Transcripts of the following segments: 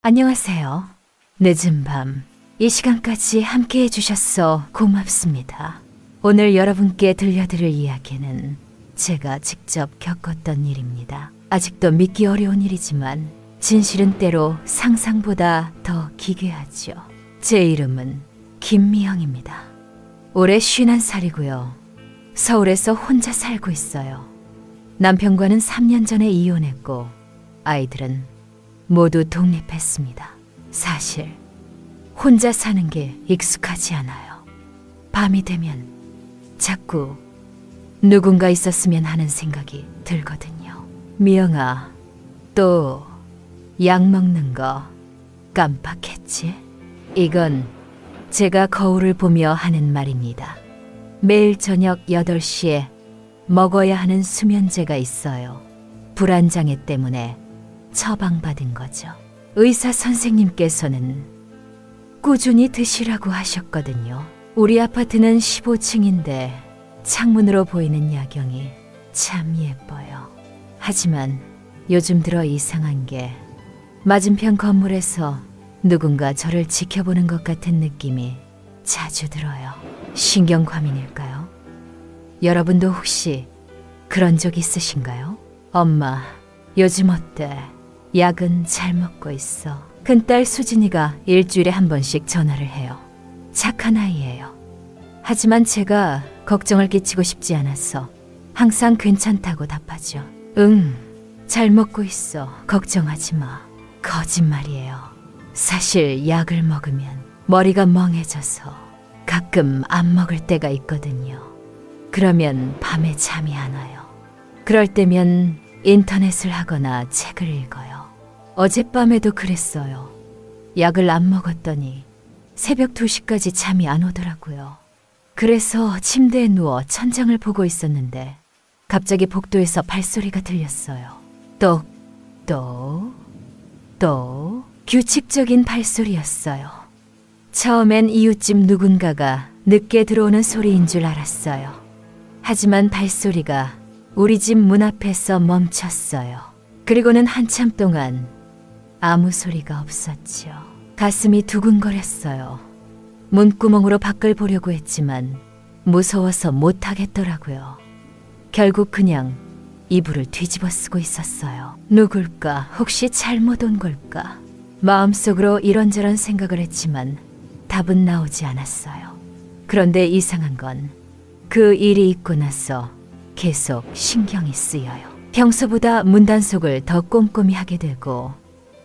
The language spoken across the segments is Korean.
안녕하세요. 늦은 밤, 이 시간까지 함께 해주셔서 고맙습니다. 오늘 여러분께 들려드릴 이야기는 제가 직접 겪었던 일입니다. 아직도 믿기 어려운 일이지만 진실은 때로 상상보다 더 기괴하죠. 제 이름은 김미영입니다. 올해 51살이고요. 서울에서 혼자 살고 있어요. 남편과는 3년 전에 이혼했고 아이들은 모두 독립했습니다. 사실 혼자 사는 게 익숙하지 않아요. 밤이 되면 자꾸 누군가 있었으면 하는 생각이 들거든요. 미영아, 또 약 먹는 거 깜빡했지? 이건 제가 거울을 보며 하는 말입니다. 매일 저녁 8시에 먹어야 하는 수면제가 있어요. 불안장애 때문에 처방받은 거죠. 의사 선생님께서는 꾸준히 드시라고 하셨거든요. 우리 아파트는 15층인데 창문으로 보이는 야경이 참 예뻐요. 하지만 요즘 들어 이상한 게 맞은편 건물에서 누군가 저를 지켜보는 것 같은 느낌이 자주 들어요. 신경과민일까요? 여러분도 혹시 그런 적 있으신가요? 엄마, 요즘 어때? 약은 잘 먹고 있어. 큰딸 수진이가 일주일에 한 번씩 전화를 해요. 착한 아이예요. 하지만 제가 걱정을 끼치고 싶지 않아서 항상 괜찮다고 답하죠. 응, 잘 먹고 있어. 걱정하지 마. 거짓말이에요. 사실 약을 먹으면 머리가 멍해져서 가끔 안 먹을 때가 있거든요. 그러면 밤에 잠이 안 와요. 그럴 때면 인터넷을 하거나 책을 읽어요. 어젯밤에도 그랬어요. 약을 안 먹었더니 새벽 2시까지 잠이 안 오더라고요. 그래서 침대에 누워 천장을 보고 있었는데 갑자기 복도에서 발소리가 들렸어요. 똑똑 또 규칙적인 발소리였어요. 처음엔 이웃집 누군가가 늦게 들어오는 소리인 줄 알았어요. 하지만 발소리가 우리 집 문 앞에서 멈췄어요. 그리고는 한참 동안 아무 소리가 없었죠. 가슴이 두근거렸어요. 문구멍으로 밖을 보려고 했지만 무서워서 못하겠더라고요. 결국 그냥 이불을 뒤집어 쓰고 있었어요. 누굴까? 혹시 잘못 온 걸까? 마음속으로 이런저런 생각을 했지만 답은 나오지 않았어요. 그런데 이상한 건 그 일이 있고 나서 계속 신경이 쓰여요. 평소보다 문단속을 더 꼼꼼히 하게 되고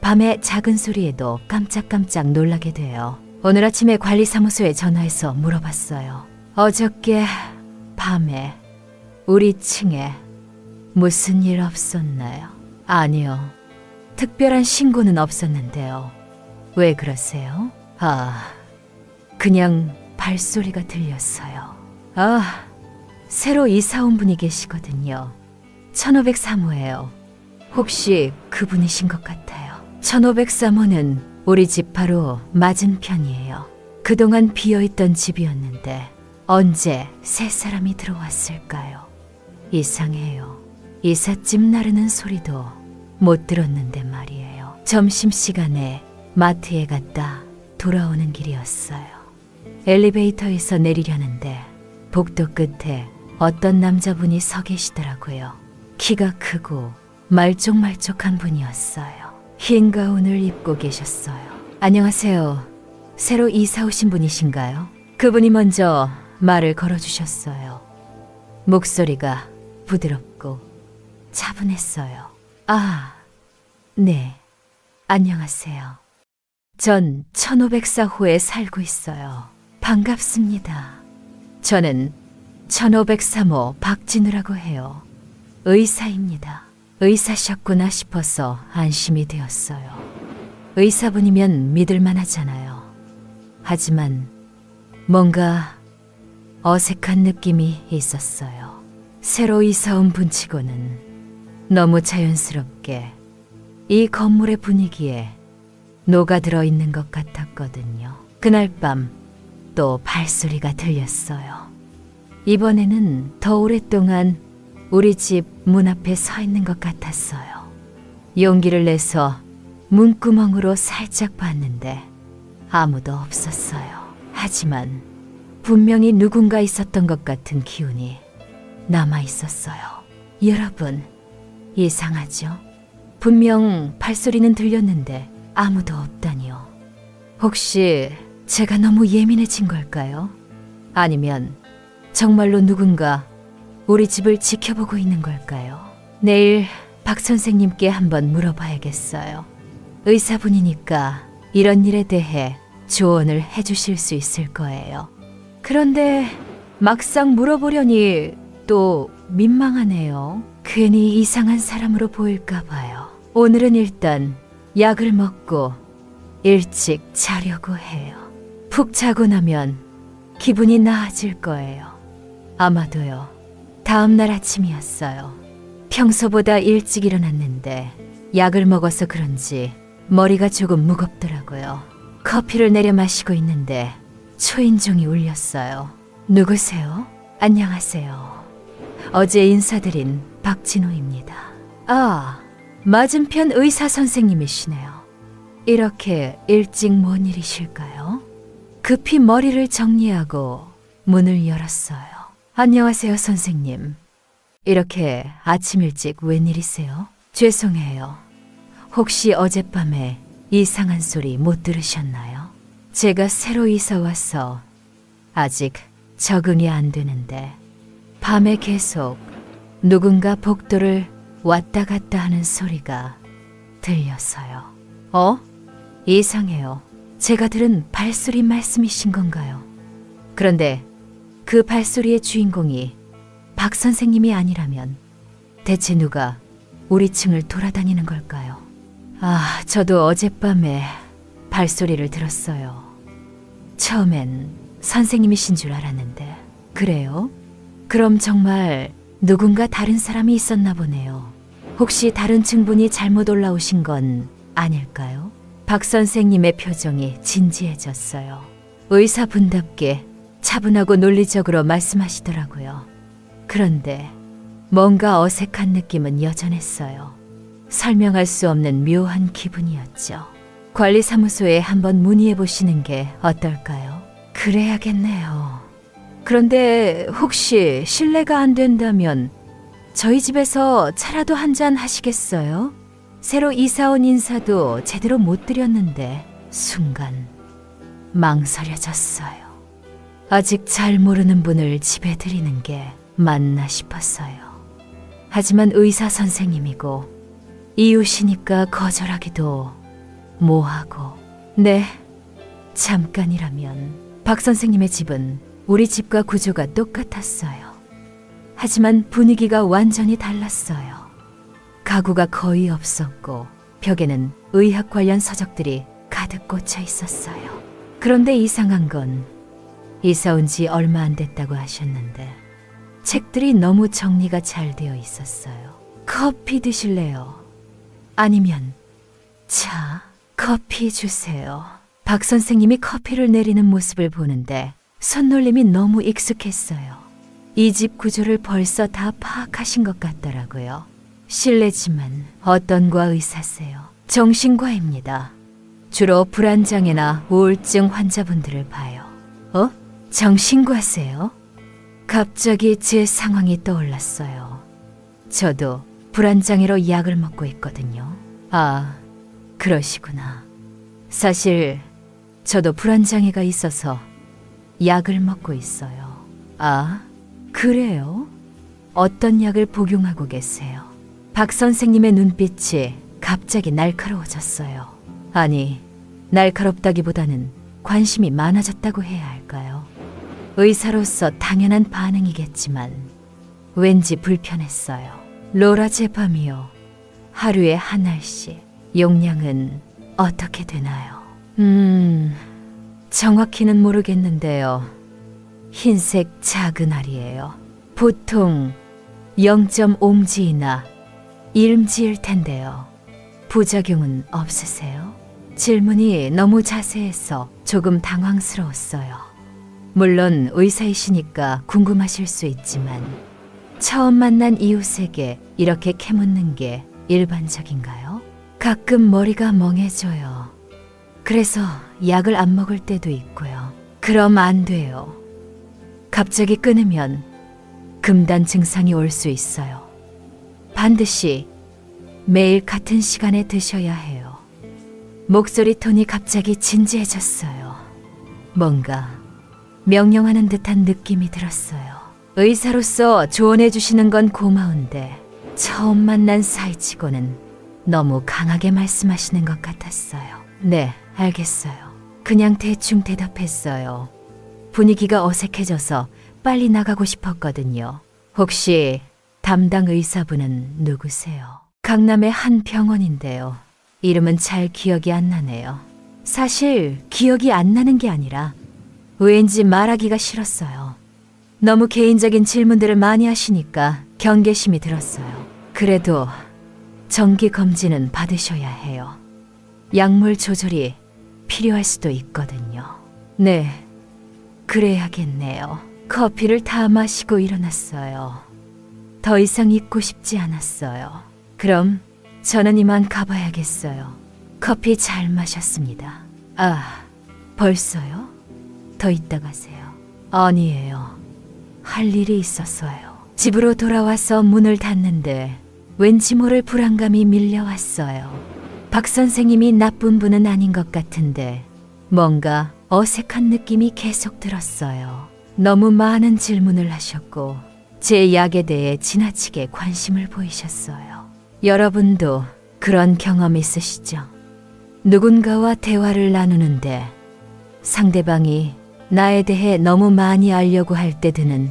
밤에 작은 소리에도 깜짝깜짝 놀라게 돼요. 오늘 아침에 관리사무소에 전화해서 물어봤어요. 어저께 밤에 우리 층에 무슨 일 없었나요? 아니요. 특별한 신고는 없었는데요. 왜 그러세요? 그냥 발소리가 들렸어요. 새로 이사 온 분이 계시거든요. 1503호예요. 혹시 그분이신 것 같아요. 1503호는 우리 집 바로 맞은편이에요. 그동안 비어있던 집이었는데 언제 새 사람이 들어왔을까요? 이상해요. 이삿짐 나르는 소리도 못 들었는데 말이에요. 점심시간에 마트에 갔다 돌아오는 길이었어요. 엘리베이터에서 내리려는데 복도 끝에 어떤 남자분이 서 계시더라고요. 키가 크고 말쪽말쪽한 분이었어요. 흰 가운을 입고 계셨어요. 안녕하세요. 새로 이사 오신 분이신가요? 그분이 먼저 말을 걸어주셨어요. 목소리가 부드럽고 차분했어요. 네. 안녕하세요. 전 1504호에 살고 있어요. 반갑습니다. 저는 1503호 박진우라고 해요. 의사입니다. 의사셨구나 싶어서 안심이 되었어요. 의사분이면 믿을만 하잖아요. 하지만 뭔가 어색한 느낌이 있었어요. 새로 이사 온 분치고는 너무 자연스럽게 이 건물의 분위기에 녹아들어 있는 것 같았거든요. 그날 밤 또 발소리가 들렸어요. 이번에는 더 오랫동안 우리 집 문 앞에 서 있는 것 같았어요. 용기를 내서 문구멍으로 살짝 봤는데 아무도 없었어요. 하지만 분명히 누군가 있었던 것 같은 기운이 남아 있었어요. 여러분, 이상하죠? 분명 발소리는 들렸는데 아무도 없다니요. 혹시 제가 너무 예민해진 걸까요? 아니면 정말로 누군가 우리 집을 지켜보고 있는 걸까요? 내일 박 선생님께 한번 물어봐야겠어요. 의사분이니까 이런 일에 대해 조언을 해주실 수 있을 거예요. 그런데 막상 물어보려니 또 민망하네요. 괜히 이상한 사람으로 보일까 봐요. 오늘은 일단 약을 먹고 일찍 자려고 해요. 푹 자고 나면 기분이 나아질 거예요. 아마도요. 다음 날 아침이었어요. 평소보다 일찍 일어났는데 약을 먹어서 그런지 머리가 조금 무겁더라고요. 커피를 내려 마시고 있는데 초인종이 울렸어요. 누구세요? 안녕하세요. 어제 인사드린 박진호입니다. 아, 맞은편 의사 선생님이시네요. 이렇게 일찍 뭔 일이실까요? 급히 머리를 정리하고 문을 열었어요. 안녕하세요, 선생님. 이렇게 아침 일찍 웬일이세요? 죄송해요. 혹시 어젯밤에 이상한 소리 못 들으셨나요? 제가 새로 이사 와서 아직 적응이 안 되는데 밤에 계속 누군가 복도를 왔다 갔다 하는 소리가 들려서요. 이상해요. 제가 들은 발소리 말씀이신 건가요? 그런데 그 발소리의 주인공이 박 선생님이 아니라면 대체 누가 우리 층을 돌아다니는 걸까요? 아, 저도 어젯밤에 발소리를 들었어요. 처음엔 선생님이신 줄 알았는데. 그래요? 그럼 정말 누군가 다른 사람이 있었나 보네요. 혹시 다른 층분이 잘못 올라오신 건 아닐까요? 박 선생님의 표정이 진지해졌어요. 의사분답게 차분하고 논리적으로 말씀하시더라고요. 그런데 뭔가 어색한 느낌은 여전했어요. 설명할 수 없는 묘한 기분이었죠. 관리사무소에 한번 문의해 보시는 게 어떨까요? 그래야겠네요. 그런데 혹시 실례가 안 된다면 저희 집에서 차라도 한잔 하시겠어요? 새로 이사 온 인사도 제대로 못 드렸는데 순간 망설여졌어요. 아직 잘 모르는 분을 집에 들이는 게 맞나 싶었어요. 하지만 의사 선생님이고 이웃이니까 거절하기도 뭐하고. 네, 잠깐이라면. 박 선생님의 집은 우리 집과 구조가 똑같았어요. 하지만 분위기가 완전히 달랐어요. 가구가 거의 없었고 벽에는 의학 관련 서적들이 가득 꽂혀 있었어요. 그런데 이상한 건 이사 온 지 얼마 안 됐다고 하셨는데 책들이 너무 정리가 잘 되어 있었어요. 커피 드실래요? 아니면 차? 커피 주세요. 박 선생님이 커피를 내리는 모습을 보는데 손놀림이 너무 익숙했어요. 이 집 구조를 벌써 다 파악하신 것 같더라고요. 실례지만 어떤 과 의사세요? 정신과입니다. 주로 불안장애나 우울증 환자분들을 봐요. 정신과세요? 갑자기 제 상황이 떠올랐어요. 저도 불안장애로 약을 먹고 있거든요. 아, 그러시구나. 사실 저도 불안장애가 있어서 약을 먹고 있어요. 아, 그래요? 어떤 약을 복용하고 계세요? 박 선생님의 눈빛이 갑자기 날카로워졌어요. 아니, 날카롭다기보다는 관심이 많아졌다고 해야 할까요? 의사로서 당연한 반응이겠지만 왠지 불편했어요. 로라제밤이요. 하루에 한 알씩. 용량은 어떻게 되나요? 정확히는 모르겠는데요. 흰색 작은 알이에요. 보통 0.5mg이나 1mg일 텐데요. 부작용은 없으세요? 질문이 너무 자세해서 조금 당황스러웠어요. 물론 의사이시니까 궁금하실 수 있지만 처음 만난 이웃에게 이렇게 캐묻는 게 일반적인가요? 가끔 머리가 멍해져요. 그래서 약을 안 먹을 때도 있고요. 그럼 안 돼요. 갑자기 끊으면 금단 증상이 올 수 있어요. 반드시 매일 같은 시간에 드셔야 해요. 목소리 톤이 갑자기 진지해졌어요. 뭔가 명령하는 듯한 느낌이 들었어요. 의사로서 조언해 주시는 건 고마운데 처음 만난 사이치고는 너무 강하게 말씀하시는 것 같았어요. 네, 알겠어요. 그냥 대충 대답했어요. 분위기가 어색해져서 빨리 나가고 싶었거든요. 혹시 담당 의사분은 누구세요? 강남의 한 병원인데요. 이름은 잘 기억이 안 나네요. 사실 기억이 안 나는 게 아니라 왠지 말하기가 싫었어요. 너무 개인적인 질문들을 많이 하시니까 경계심이 들었어요. 그래도 정기 검진은 받으셔야 해요. 약물 조절이 필요할 수도 있거든요. 네, 그래야겠네요. 커피를 다 마시고 일어났어요. 더 이상 있고 싶지 않았어요. 그럼 저는 이만 가봐야겠어요. 커피 잘 마셨습니다. 아, 벌써요? 더 이따 가세요. 아니에요. 할 일이 있었어요. 집으로 돌아와서 문을 닫는데 왠지 모를 불안감이 밀려왔어요. 박 선생님이 나쁜 분은 아닌 것 같은데 뭔가 어색한 느낌이 계속 들었어요. 너무 많은 질문을 하셨고 제 약에 대해 지나치게 관심을 보이셨어요. 여러분도 그런 경험 있으시죠? 누군가와 대화를 나누는데 상대방이 나에 대해 너무 많이 알려고 할 때 드는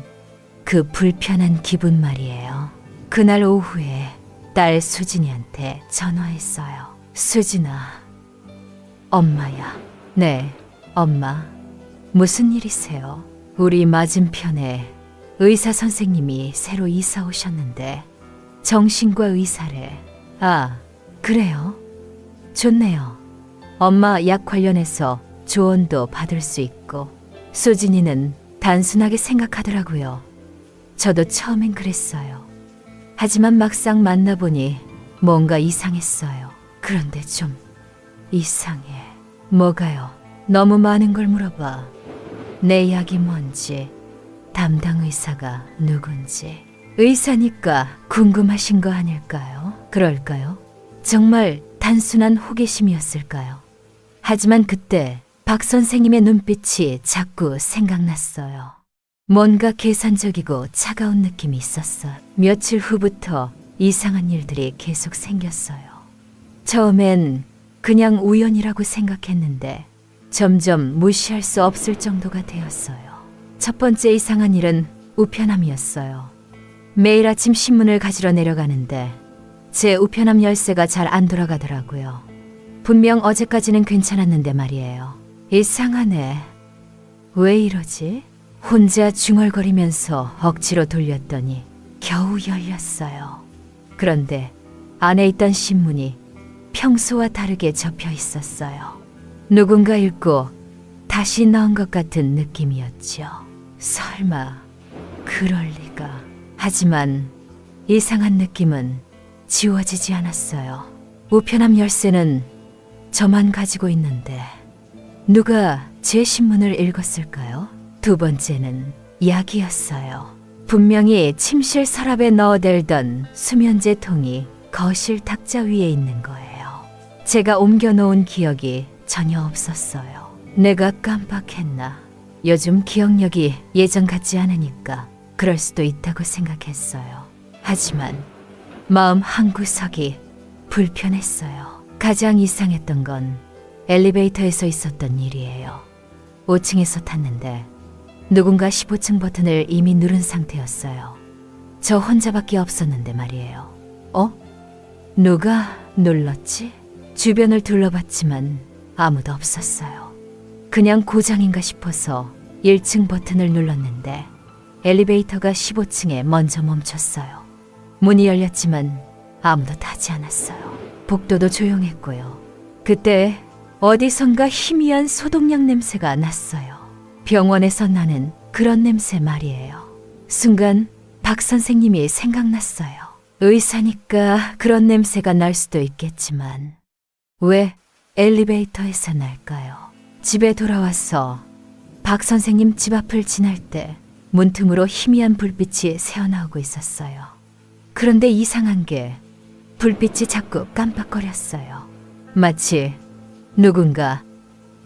그 불편한 기분 말이에요. 그날 오후에 딸 수진이한테 전화했어요. 수진아, 엄마야. 네, 엄마. 무슨 일이세요? 우리 맞은편에 의사 선생님이 새로 이사 오셨는데 정신과 의사래. 아, 그래요? 좋네요. 엄마 약 관련해서 조언도 받을 수 있고. 수진이는 단순하게 생각하더라고요. 저도 처음엔 그랬어요. 하지만 막상 만나보니 뭔가 이상했어요. 그런데 좀 이상해. 뭐가요? 너무 많은 걸 물어봐. 내 약이 뭔지, 담당 의사가 누군지. 의사니까 궁금하신 거 아닐까요? 그럴까요? 정말 단순한 호기심이었을까요? 하지만 그때 박 선생님의 눈빛이 자꾸 생각났어요. 뭔가 계산적이고 차가운 느낌이 있었어. 며칠 후부터 이상한 일들이 계속 생겼어요. 처음엔 그냥 우연이라고 생각했는데 점점 무시할 수 없을 정도가 되었어요. 첫 번째 이상한 일은 우편함이었어요. 매일 아침 신문을 가지러 내려가는데 제 우편함 열쇠가 잘 안 돌아가더라고요. 분명 어제까지는 괜찮았는데 말이에요. 이상하네. 왜 이러지? 혼자 중얼거리면서 억지로 돌렸더니 겨우 열렸어요. 그런데 안에 있던 신문이 평소와 다르게 접혀 있었어요. 누군가 읽고 다시 넣은 것 같은 느낌이었죠. 설마 그럴 리가. 하지만 이상한 느낌은 지워지지 않았어요. 우편함 열쇠는 저만 가지고 있는데 누가 제 신문을 읽었을까요? 두 번째는 약이었어요. 분명히 침실 서랍에 넣어댈던 수면제 통이 거실 탁자 위에 있는 거예요. 제가 옮겨놓은 기억이 전혀 없었어요. 내가 깜빡했나? 요즘 기억력이 예전 같지 않으니까 그럴 수도 있다고 생각했어요. 하지만 마음 한구석이 불편했어요. 가장 이상했던 건 엘리베이터에서 있었던 일이에요. 5층에서 탔는데 누군가 15층 버튼을 이미 누른 상태였어요. 저 혼자밖에 없었는데 말이에요. 누가 눌렀지? 주변을 둘러봤지만 아무도 없었어요. 그냥 고장인가 싶어서 1층 버튼을 눌렀는데 엘리베이터가 15층에 먼저 멈췄어요. 문이 열렸지만 아무도 타지 않았어요. 복도도 조용했고요. 그때 어디선가 희미한 소독약 냄새가 났어요. 병원에서 나는 그런 냄새 말이에요. 순간 박 선생님이 생각났어요. 의사니까 그런 냄새가 날 수도 있겠지만 왜 엘리베이터에서 날까요? 집에 돌아와서 박 선생님 집 앞을 지날 때 문틈으로 희미한 불빛이 새어나오고 있었어요. 그런데 이상한 게 불빛이 자꾸 깜빡거렸어요. 마치 누군가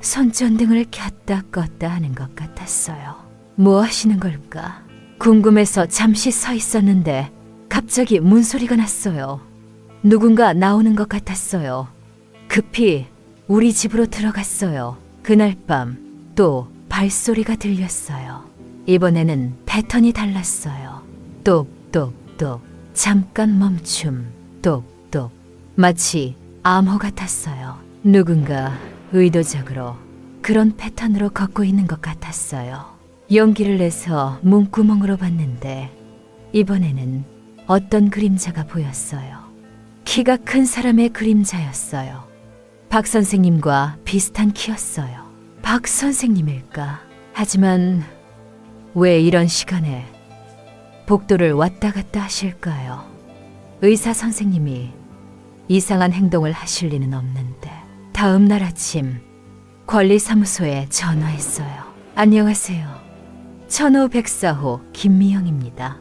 손전등을 켰다 껐다 하는 것 같았어요. 뭐 하시는 걸까? 궁금해서 잠시 서 있었는데 갑자기 문소리가 났어요. 누군가 나오는 것 같았어요. 급히 우리 집으로 들어갔어요. 그날 밤 또 발소리가 들렸어요. 이번에는 패턴이 달랐어요. 똑똑똑, 잠깐 멈춤, 똑똑. 마치 암호 같았어요. 누군가 의도적으로 그런 패턴으로 걷고 있는 것 같았어요. 용기를 내서 문구멍으로 봤는데 이번에는 어떤 그림자가 보였어요. 키가 큰 사람의 그림자였어요. 박 선생님과 비슷한 키였어요. 박 선생님일까? 하지만 왜 이런 시간에 복도를 왔다 갔다 하실까요? 의사 선생님이 이상한 행동을 하실 리는 없는데. 다음 날 아침 관리사무소에 전화했어요. 안녕하세요. 1504호 김미영입니다.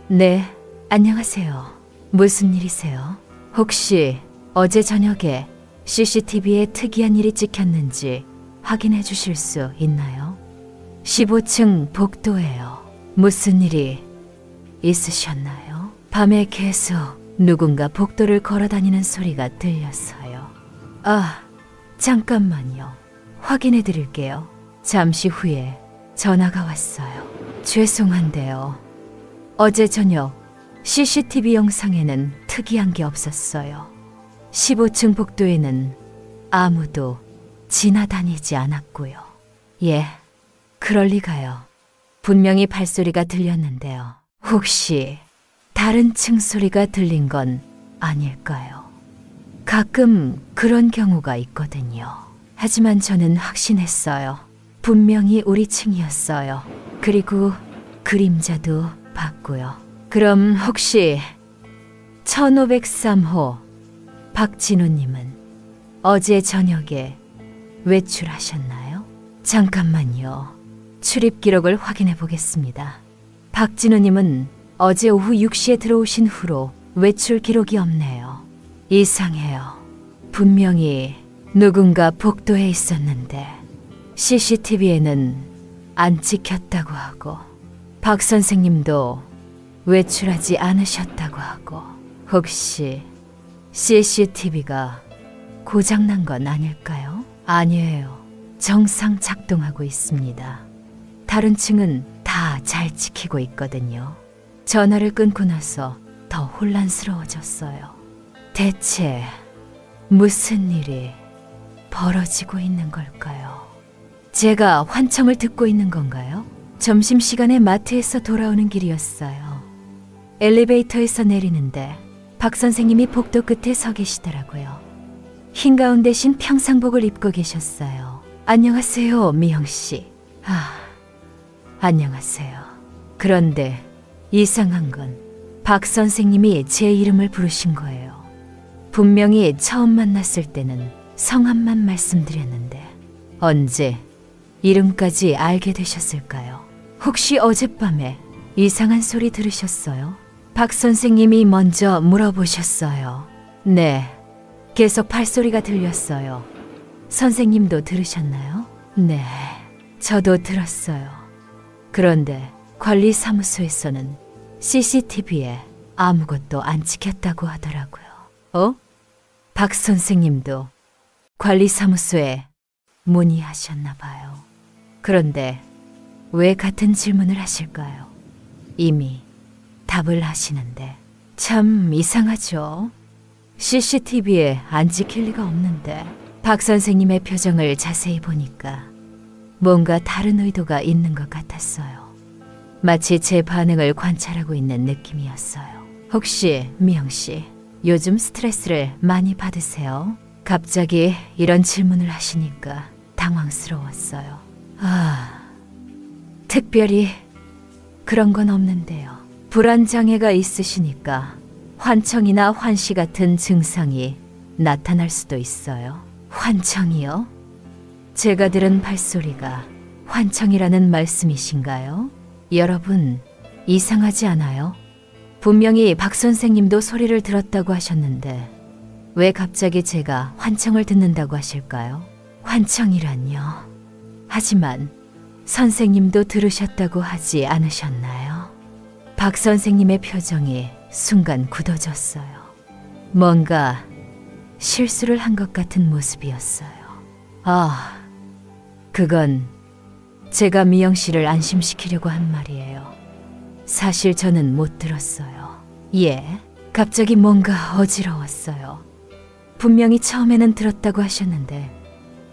네, 안녕하세요. 무슨 일이세요? 혹시 어제 저녁에 CCTV에 특이한 일이 찍혔는지 확인해 주실 수 있나요? 15층 복도예요. 무슨 일이 있으셨나요? 밤에 계속 누군가 복도를 걸어 다니는 소리가 들렸어요. 아, 잠깐만요. 확인해 드릴게요. 잠시 후에 전화가 왔어요. 죄송한데요. 어제 저녁 CCTV 영상에는 특이한 게 없었어요. 15층 복도에는 아무도 지나다니지 않았고요. 예, 그럴 리가요. 분명히 발소리가 들렸는데요. 혹시 다른 층 소리가 들린 건 아닐까요? 가끔 그런 경우가 있거든요. 하지만 저는 확신했어요. 분명히 우리 층이었어요. 그리고 그림자도 봤고요. 그럼 혹시 1503호 박진우님은 어제 저녁에 외출하셨나요? 잠깐만요. 출입 기록을 확인해 보겠습니다. 박진우님은 어제 오후 6시에 들어오신 후로 외출 기록이 없네요. 이상해요. 분명히 누군가 복도에 있었는데 CCTV에는 안 찍혔다고 하고 박 선생님도 외출하지 않으셨다고 하고 혹시 CCTV가 고장난 건 아닐까요? 아니에요. 정상 작동하고 있습니다. 다른 층은 다 잘 지키고 있거든요. 전화를 끊고 나서 더 혼란스러워졌어요. 대체 무슨 일이 벌어지고 있는 걸까요? 제가 환청을 듣고 있는 건가요? 점심시간에 마트에서 돌아오는 길이었어요. 엘리베이터에서 내리는데 박 선생님이 복도 끝에 서 계시더라고요. 흰 가운 대신 평상복을 입고 계셨어요. 안녕하세요, 미영 씨. 안녕하세요. 그런데 이상한 건 박 선생님이 제 이름을 부르신 거예요. 분명히 처음 만났을 때는 성함만 말씀드렸는데 언제 이름까지 알게 되셨을까요? 혹시 어젯밤에 이상한 소리 들으셨어요? 박 선생님이 먼저 물어보셨어요. 네, 계속 발소리가 들렸어요. 선생님도 들으셨나요? 네, 저도 들었어요. 그런데 관리사무소에서는 CCTV에 아무것도 안 찍혔다고 하더라고요. 박 선생님도 관리사무소에 문의하셨나 봐요. 그런데 왜 같은 질문을 하실까요? 이미 답을 하시는데. 참 이상하죠? CCTV에 안 찍힐 리가 없는데. 박 선생님의 표정을 자세히 보니까 뭔가 다른 의도가 있는 것 같았어요. 마치 제 반응을 관찰하고 있는 느낌이었어요. 혹시 미영 씨, 요즘 스트레스를 많이 받으세요? 갑자기 이런 질문을 하시니까 당황스러웠어요. 특별히 그런 건 없는데요. 불안장애가 있으시니까 환청이나 환시 같은 증상이 나타날 수도 있어요. 환청이요? 제가 들은 발소리가 환청이라는 말씀이신가요? 여러분, 이상하지 않아요? 분명히 박 선생님도 소리를 들었다고 하셨는데 왜 갑자기 제가 환청을 듣는다고 하실까요? 환청이란요. 하지만 선생님도 들으셨다고 하지 않으셨나요? 박 선생님의 표정이 순간 굳어졌어요. 뭔가 실수를 한 것 같은 모습이었어요. 아, 그건 제가 미영 씨를 안심시키려고 한 말이에요. 사실 저는 못 들었어요. 예, 갑자기 뭔가 어지러웠어요. 분명히 처음에는 들었다고 하셨는데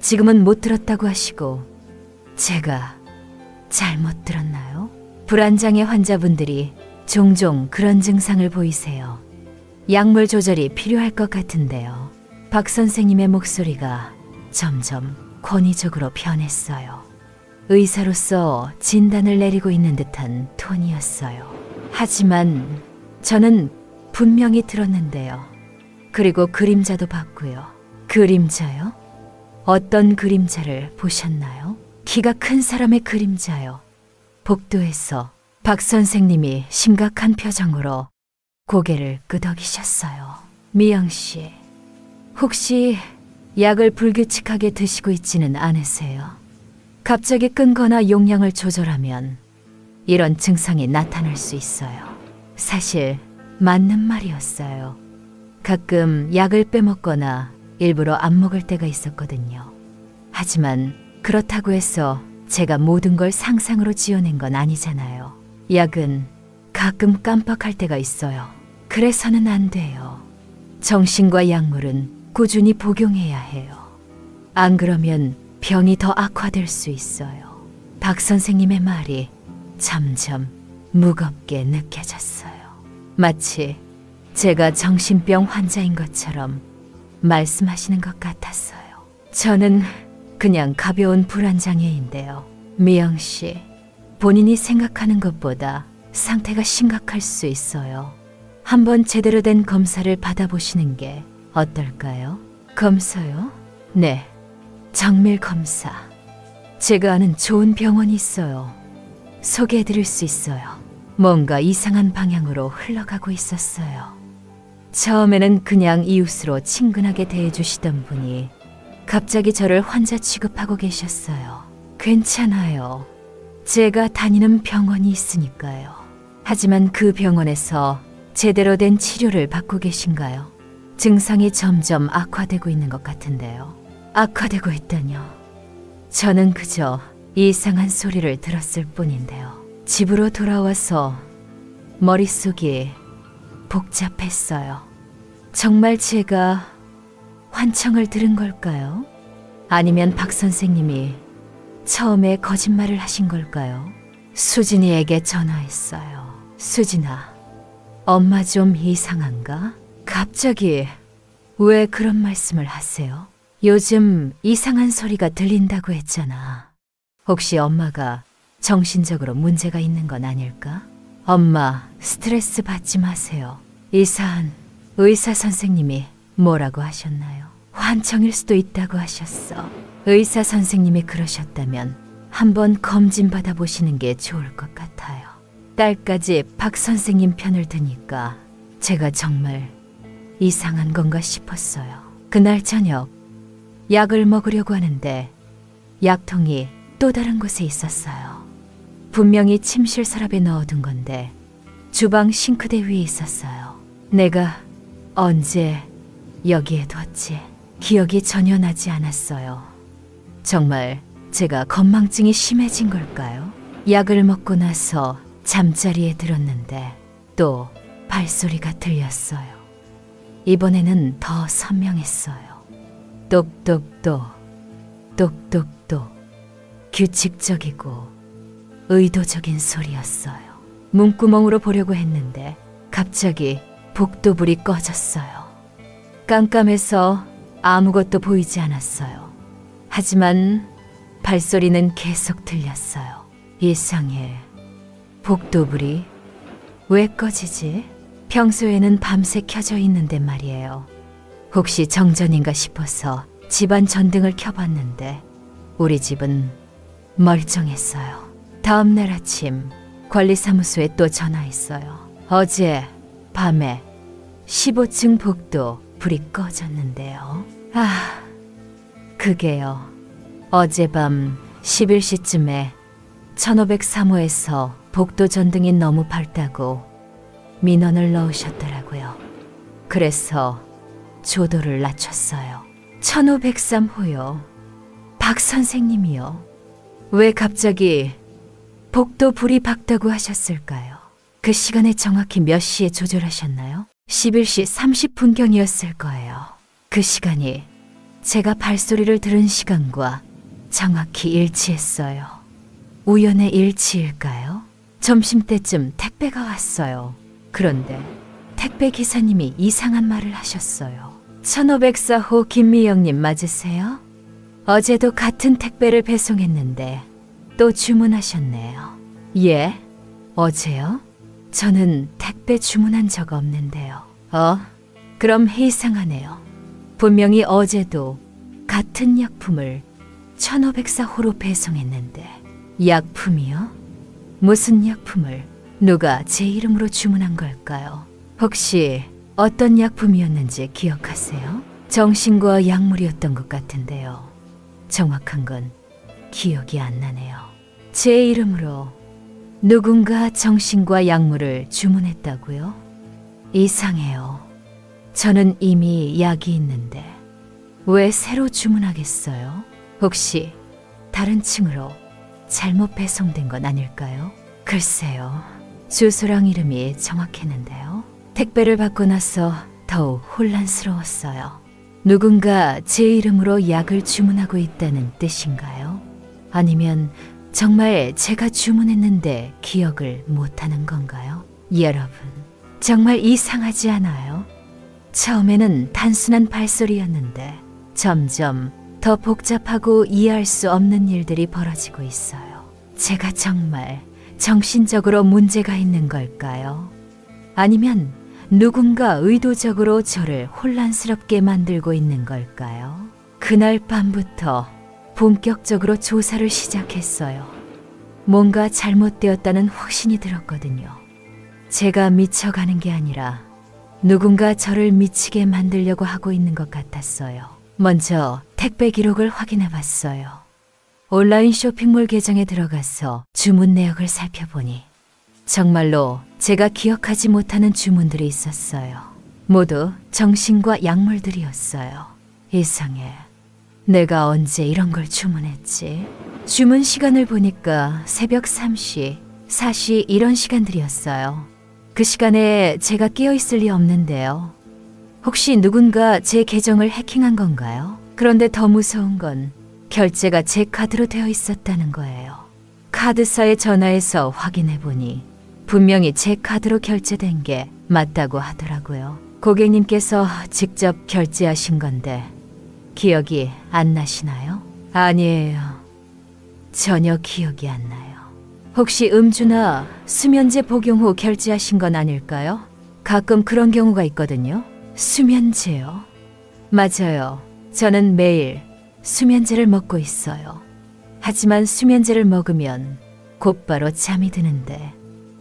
지금은 못 들었다고 하시고 제가 잘못 들었나요? 불안장애 환자분들이 종종 그런 증상을 보이세요. 약물 조절이 필요할 것 같은데요. 박 선생님의 목소리가 점점 권위적으로 변했어요. 의사로서 진단을 내리고 있는 듯한 톤이었어요. 하지만 저는 분명히 들었는데요. 그리고 그림자도 봤고요. 그림자요? 어떤 그림자를 보셨나요? 키가 큰 사람의 그림자요. 복도에서 박 선생님이 심각한 표정으로 고개를 끄덕이셨어요. 미영 씨, 혹시 약을 불규칙하게 드시고 있지는 않으세요? 갑자기 끊거나 용량을 조절하면 이런 증상이 나타날 수 있어요. 사실 맞는 말이었어요. 가끔 약을 빼먹거나 일부러 안 먹을 때가 있었거든요. 하지만 그렇다고 해서 제가 모든 걸 상상으로 지어낸 건 아니잖아요. 약은 가끔 깜빡할 때가 있어요. 그래서는 안 돼요. 정신과 약물은 꾸준히 복용해야 해요. 안 그러면 병이 더 악화될 수 있어요. 박 선생님의 말이 점점 무겁게 느껴졌어요. 마치 제가 정신병 환자인 것처럼 말씀하시는 것 같았어요. 저는 그냥 가벼운 불안장애인데요. 미영 씨, 본인이 생각하는 것보다 상태가 심각할 수 있어요. 한번 제대로 된 검사를 받아보시는 게 어떨까요? 검사요? 네, 정밀 검사. 제가 아는 좋은 병원이 있어요. 소개해드릴 수 있어요. 뭔가 이상한 방향으로 흘러가고 있었어요. 처음에는 그냥 이웃으로 친근하게 대해주시던 분이 갑자기 저를 환자 취급하고 계셨어요. 괜찮아요. 제가 다니는 병원이 있으니까요. 하지만 그 병원에서 제대로 된 치료를 받고 계신가요? 증상이 점점 악화되고 있는 것 같은데요. 악화되고 있다뇨. 저는 그저 이상한 소리를 들었을 뿐인데요. 집으로 돌아와서 머릿속이 복잡했어요. 정말 제가 환청을 들은 걸까요? 아니면 박 선생님이 처음에 거짓말을 하신 걸까요? 수진이에게 전화했어요. 수진아, 엄마 좀 이상한가? 갑자기 왜 그런 말씀을 하세요? 요즘 이상한 소리가 들린다고 했잖아. 혹시 엄마가 정신적으로 문제가 있는 건 아닐까? 엄마, 스트레스 받지 마세요. 이사한 의사 선생님이 뭐라고 하셨나요? 환청일 수도 있다고 하셨어. 의사 선생님이 그러셨다면 한번 검진 받아보시는 게 좋을 것 같아요. 딸까지 박 선생님 편을 드니까 제가 정말 이상한 건가 싶었어요. 그날 저녁 약을 먹으려고 하는데 약통이 또 다른 곳에 있었어요. 분명히 침실 서랍에 넣어둔 건데 주방 싱크대 위에 있었어요. 내가 언제 여기에 뒀지? 기억이 전혀 나지 않았어요. 정말 제가 건망증이 심해진 걸까요? 약을 먹고 나서 잠자리에 들었는데 또 발소리가 들렸어요. 이번에는 더 선명했어요. 똑똑똑, 똑똑똑. 규칙적이고 의도적인 소리였어요. 문구멍으로 보려고 했는데 갑자기 복도불이 꺼졌어요. 깜깜해서 아무것도 보이지 않았어요. 하지만 발소리는 계속 들렸어요. 이상해. 복도불이 왜 꺼지지? 평소에는 밤새 켜져 있는데 말이에요. 혹시 정전인가 싶어서 집안 전등을 켜봤는데 우리 집은 멀쩡했어요. 다음 날 아침 관리사무소에 또 전화했어요. 어제 밤에 15층 복도 불이 꺼졌는데요. 그게요. 어젯밤 11시쯤에 1503호에서 복도 전등이 너무 밝다고 민원을 넣으셨더라고요. 그래서 조도를 낮췄어요. 1503호요. 박 선생님이요. 왜 갑자기 복도 불이 밝다고 하셨을까요? 그 시간에 정확히 몇 시에 조절하셨나요? 11시 30분경이었을 거예요. 그 시간이 제가 발소리를 들은 시간과 정확히 일치했어요. 우연의 일치일까요? 점심때쯤 택배가 왔어요. 그런데 택배 기사님이 이상한 말을 하셨어요. 1504호 김미영님 맞으세요? 어제도 같은 택배를 배송했는데 또 주문하셨네요. 예? 어제요? 저는 택배 주문한 적 없는데요. 그럼 이상하네요. 분명히 어제도 같은 약품을 1504호로 배송했는데. 약품이요? 무슨 약품을 누가 제 이름으로 주문한 걸까요? 혹시 어떤 약품이었는지 기억하세요? 정신과 약물이었던 것 같은데요. 정확한 건 기억이 안 나네요. 제 이름으로 누군가 정신과 약물을 주문했다고요? 이상해요. 저는 이미 약이 있는데 왜 새로 주문하겠어요? 혹시 다른 층으로 잘못 배송된 건 아닐까요? 글쎄요. 주소랑 이름이 정확했는데요. 택배를 받고 나서 더욱 혼란스러웠어요. 누군가 제 이름으로 약을 주문하고 있다는 뜻인가요? 아니면 정말 제가 주문했는데 기억을 못하는 건가요? 여러분, 정말 이상하지 않아요? 처음에는 단순한 발소리였는데 점점 더 복잡하고 이해할 수 없는 일들이 벌어지고 있어요. 제가 정말 정신적으로 문제가 있는 걸까요? 아니면 누군가 의도적으로 저를 혼란스럽게 만들고 있는 걸까요? 그날 밤부터 본격적으로 조사를 시작했어요. 뭔가 잘못되었다는 확신이 들었거든요. 제가 미쳐가는 게 아니라 누군가 저를 미치게 만들려고 하고 있는 것 같았어요. 먼저 택배 기록을 확인해 봤어요. 온라인 쇼핑몰 계정에 들어가서 주문 내역을 살펴보니 정말로 제가 기억하지 못하는 주문들이 있었어요. 모두 정신과 약물들이었어요. 이상해. 내가 언제 이런 걸 주문했지? 주문 시간을 보니까 새벽 3시, 4시 이런 시간들이었어요. 그 시간에 제가 깨어 있을 리 없는데요. 혹시 누군가 제 계정을 해킹한 건가요? 그런데 더 무서운 건 결제가 제 카드로 되어 있었다는 거예요. 카드사에 전화해서 확인해 보니 분명히 제 카드로 결제된 게 맞다고 하더라고요. 고객님께서 직접 결제하신 건데 기억이 안 나시나요? 아니에요. 전혀 기억이 안 나요. 혹시 음주나 수면제 복용 후 결제하신 건 아닐까요? 가끔 그런 경우가 있거든요. 수면제요? 맞아요. 저는 매일 수면제를 먹고 있어요. 하지만 수면제를 먹으면 곧바로 잠이 드는데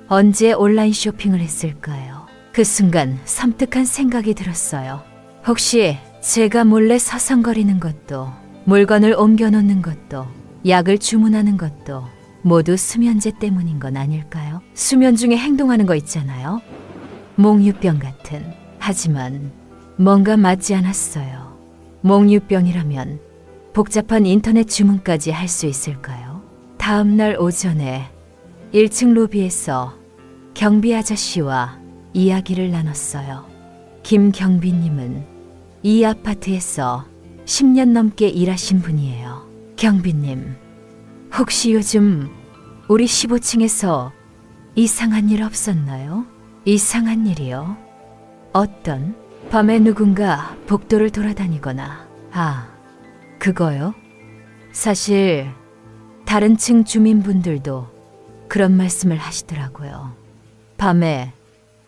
언제 온라인 쇼핑을 했을까요? 그 순간 섬뜩한 생각이 들었어요. 혹시 제가 몰래 서성거리는 것도, 물건을 옮겨놓는 것도, 약을 주문하는 것도 모두 수면제 때문인 건 아닐까요? 수면 중에 행동하는 거 있잖아요. 몽유병 같은. 하지만 뭔가 맞지 않았어요. 몽유병이라면 복잡한 인터넷 주문까지 할 수 있을까요? 다음 날 오전에 1층 로비에서 경비 아저씨와 이야기를 나눴어요. 김경비님은 이 아파트에서 10년 넘게 일하신 분이에요. 경비님, 혹시 요즘 우리 15층에서 이상한 일 없었나요? 이상한 일이요? 어떤? 밤에 누군가 복도를 돌아다니거나. 그거요? 사실 다른 층 주민분들도 그런 말씀을 하시더라고요. 밤에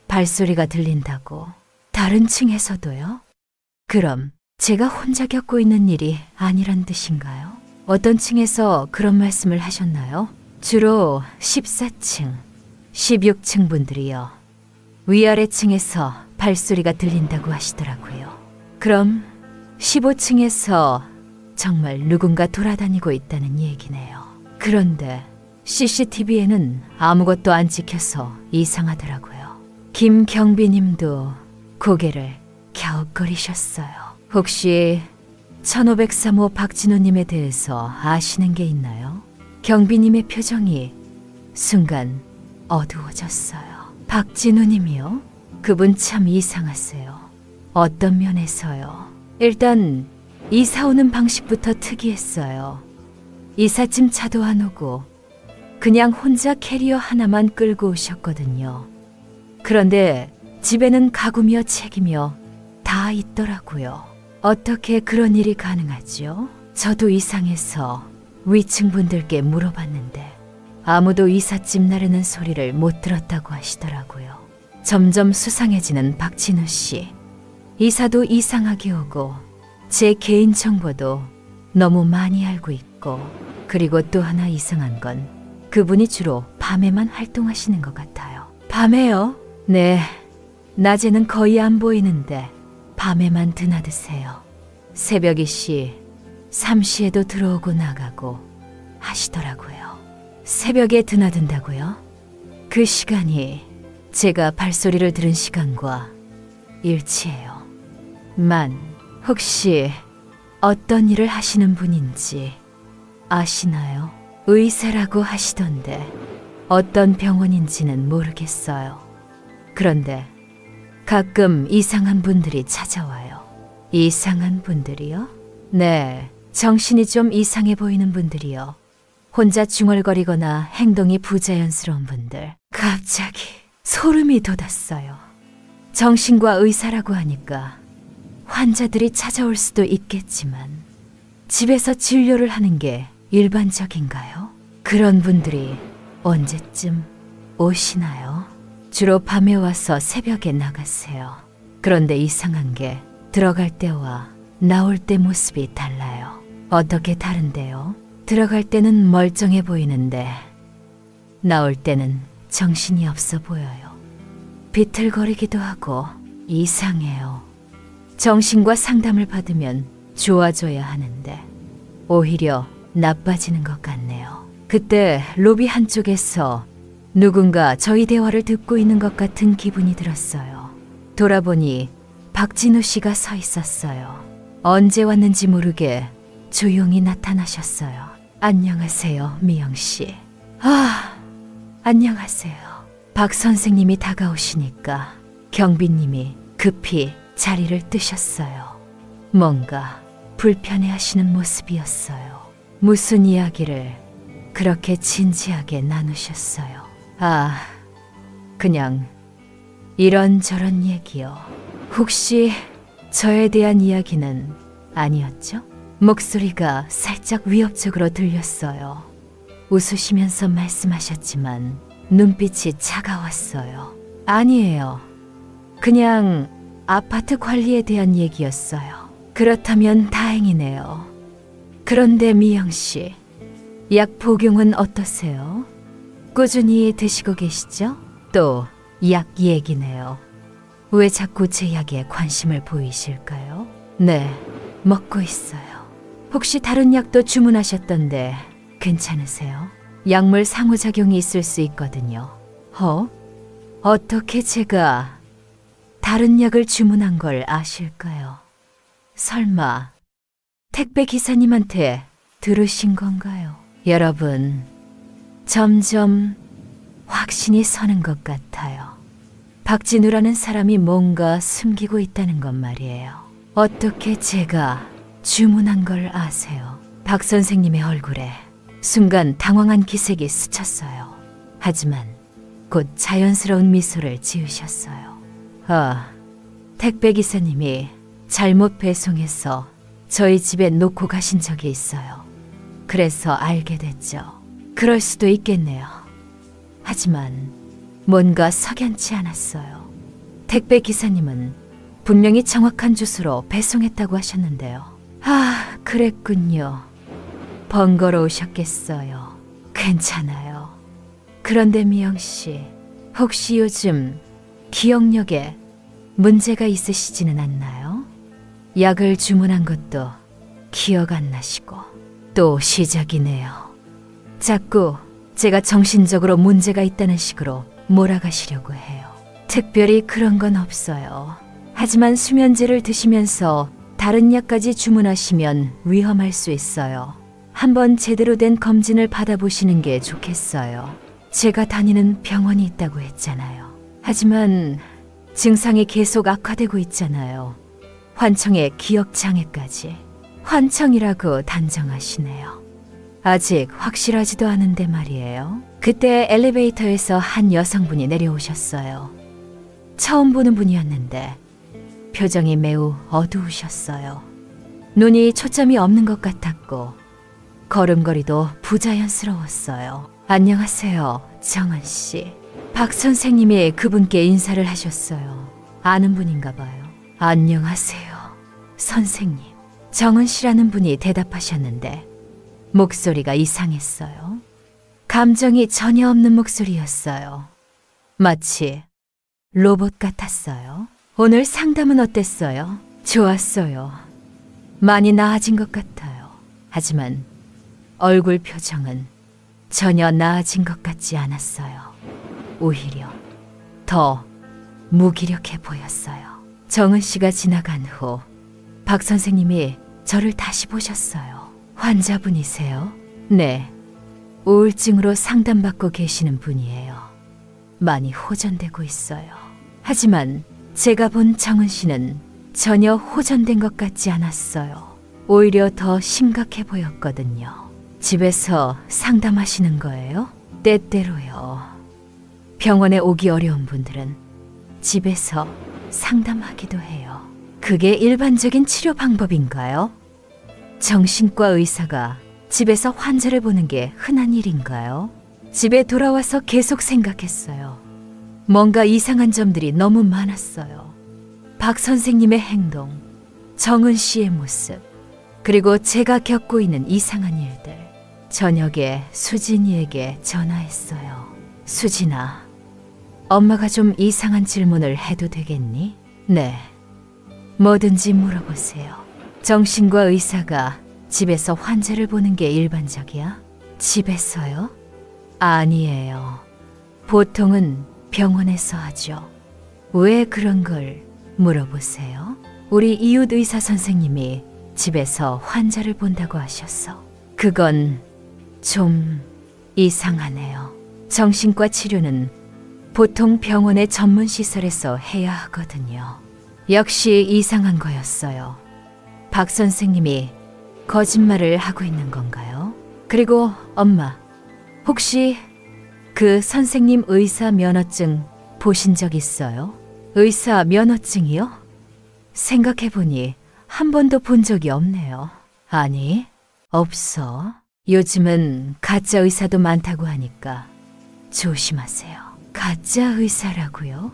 발소리가 들린다고. 다른 층에서도요? 그럼 제가 혼자 겪고 있는 일이 아니란 뜻인가요? 어떤 층에서 그런 말씀을 하셨나요? 주로 14층, 16층 분들이요. 위아래 층에서 발소리가 들린다고 하시더라고요. 그럼 15층에서 정말 누군가 돌아다니고 있다는 얘기네요. 그런데 CCTV에는 아무것도 안 찍혀서 이상하더라고요. 김경비님도 고개를 갸웃거리셨어요. 혹시 1503호 박진우님에 대해서 아시는 게 있나요? 경비님의 표정이 순간 어두워졌어요. 박진우님이요? 그분 참 이상하세요. 어떤 면에서요? 일단 이사 오는 방식부터 특이했어요. 이삿짐 차도 안 오고 그냥 혼자 캐리어 하나만 끌고 오셨거든요. 그런데 집에는 가구며 책이며 다 있더라고요. 어떻게 그런 일이 가능하죠? 저도 이상해서 위층 분들께 물어봤는데 아무도 이삿짐 나르는 소리를 못 들었다고 하시더라고요. 점점 수상해지는 박진우 씨. 이사도 이상하게 오고 제 개인 정보도 너무 많이 알고 있고, 그리고 또 하나 이상한 건 그분이 주로 밤에만 활동하시는 것 같아요. 밤에요? 네. 낮에는 거의 안 보이는데 밤에만 드나드세요. 새벽 2시, 3시에도 들어오고 나가고 하시더라고요. 새벽에 드나든다고요? 그 시간이 제가 발소리를 들은 시간과 일치해요. 혹시 어떤 일을 하시는 분인지 아시나요? 의사라고 하시던데 어떤 병원인지는 모르겠어요. 그런데 가끔 이상한 분들이 찾아와요. 이상한 분들이요? 네, 정신이 좀 이상해 보이는 분들이요. 혼자 중얼거리거나 행동이 부자연스러운 분들. 갑자기 소름이 돋았어요. 정신과 의사라고 하니까 환자들이 찾아올 수도 있겠지만 집에서 진료를 하는 게 일반적인가요? 그런 분들이 언제쯤 오시나요? 주로 밤에 와서 새벽에 나가세요. 그런데 이상한 게 들어갈 때와 나올 때 모습이 달라요. 어떻게 다른데요? 들어갈 때는 멀쩡해 보이는데 나올 때는 정신이 없어 보여요. 비틀거리기도 하고 이상해요. 정신과 상담을 받으면 좋아져야 하는데 오히려 나빠지는 것 같네요. 그때 로비 한쪽에서 누군가 저희 대화를 듣고 있는 것 같은 기분이 들었어요. 돌아보니 박진우 씨가 서 있었어요. 언제 왔는지 모르게 조용히 나타나셨어요. 안녕하세요, 미영 씨. 안녕하세요. 박 선생님이 다가오시니까 경비님이 급히 자리를 뜨셨어요. 뭔가 불편해하시는 모습이었어요. 무슨 이야기를 그렇게 진지하게 나누셨어요? 그냥 이런저런 얘기요. 혹시 저에 대한 이야기는 아니었죠? 목소리가 살짝 위협적으로 들렸어요. 웃으시면서 말씀하셨지만 눈빛이 차가웠어요. 아니에요. 그냥 아파트 관리에 대한 얘기였어요. 그렇다면 다행이네요. 그런데 미영 씨, 약 복용은 어떠세요? 꾸준히 드시고 계시죠? 또 약 얘기네요. 왜 자꾸 제 약에 관심을 보이실까요? 네, 먹고 있어요. 혹시 다른 약도 주문하셨던데 괜찮으세요? 약물 상호작용이 있을 수 있거든요. 어떻게 제가 다른 약을 주문한 걸 아실까요? 설마 택배 기사님한테 들으신 건가요? 여러분, 점점 확신이 서는 것 같아요. 박진우라는 사람이 뭔가 숨기고 있다는 것 말이에요. 어떻게 제가 주문한 걸 아세요? 박 선생님의 얼굴에 순간 당황한 기색이 스쳤어요. 하지만 곧 자연스러운 미소를 지으셨어요. 택배 기사님이 잘못 배송해서 저희 집에 놓고 가신 적이 있어요. 그래서 알게 됐죠. 그럴 수도 있겠네요. 하지만 뭔가 석연치 않았어요. 택배 기사님은 분명히 정확한 주소로 배송했다고 하셨는데요. 아, 그랬군요. 번거로우셨겠어요. 괜찮아요. 그런데 미영 씨, 혹시 요즘 기억력에 문제가 있으시지는 않나요? 약을 주문한 것도 기억 안 나시고 또 시작이네요. 자꾸 제가 정신적으로 문제가 있다는 식으로 몰아가시려고 해요. 특별히 그런 건 없어요. 하지만 수면제를 드시면서 다른 약까지 주문하시면 위험할 수 있어요. 한번 제대로 된 검진을 받아보시는 게 좋겠어요. 제가 다니는 병원이 있다고 했잖아요. 하지만 증상이 계속 악화되고 있잖아요. 환청의 기억장애까지. 환청이라고 단정하시네요. 아직 확실하지도 않은데 말이에요. 그때 엘리베이터에서 한 여성분이 내려오셨어요. 처음 보는 분이었는데 표정이 매우 어두우셨어요. 눈이 초점이 없는 것 같았고 걸음걸이도 부자연스러웠어요. 안녕하세요, 정은 씨. 박 선생님이 그분께 인사를 하셨어요. 아는 분인가 봐요. 안녕하세요, 선생님. 정은 씨라는 분이 대답하셨는데 목소리가 이상했어요. 감정이 전혀 없는 목소리였어요. 마치 로봇 같았어요. 오늘 상담은 어땠어요? 좋았어요. 많이 나아진 것 같아요. 하지만 얼굴 표정은 전혀 나아진 것 같지 않았어요. 오히려 더 무기력해 보였어요. 정은 씨가 지나간 후 박 선생님이 저를 다시 보셨어요. 환자분이세요? 네. 우울증으로 상담받고 계시는 분이에요. 많이 호전되고 있어요. 하지만 제가 본 정은 씨는 전혀 호전된 것 같지 않았어요. 오히려 더 심각해 보였거든요. 집에서 상담하시는 거예요? 때때로요. 병원에 오기 어려운 분들은 집에서 상담하기도 해요. 그게 일반적인 치료 방법인가요? 정신과 의사가 집에서 환자를 보는 게 흔한 일인가요? 집에 돌아와서 계속 생각했어요. 뭔가 이상한 점들이 너무 많았어요. 박 선생님의 행동, 정은 씨의 모습, 그리고 제가 겪고 있는 이상한 일들. 저녁에 수진이에게 전화했어요. 수진아, 엄마가 좀 이상한 질문을 해도 되겠니? 네. 뭐든지 물어보세요. 정신과 의사가 집에서 환자를 보는 게 일반적이야? 집에서요? 아니에요. 보통은 병원에서 하죠. 왜 그런 걸 물어보세요? 우리 이웃 의사 선생님이 집에서 환자를 본다고 하셔서. 그건 좀 이상하네요. 정신과 치료는 보통 병원의 전문 시설에서 해야 하거든요. 역시 이상한 거였어요. 박 선생님이 거짓말을 하고 있는 건가요? 그리고 엄마, 혹시 그 선생님 의사 면허증 보신 적 있어요? 의사 면허증이요? 생각해보니 한 번도 본 적이 없네요. 아니, 없어. 요즘은 가짜 의사도 많다고 하니까 조심하세요. 가짜 의사라고요?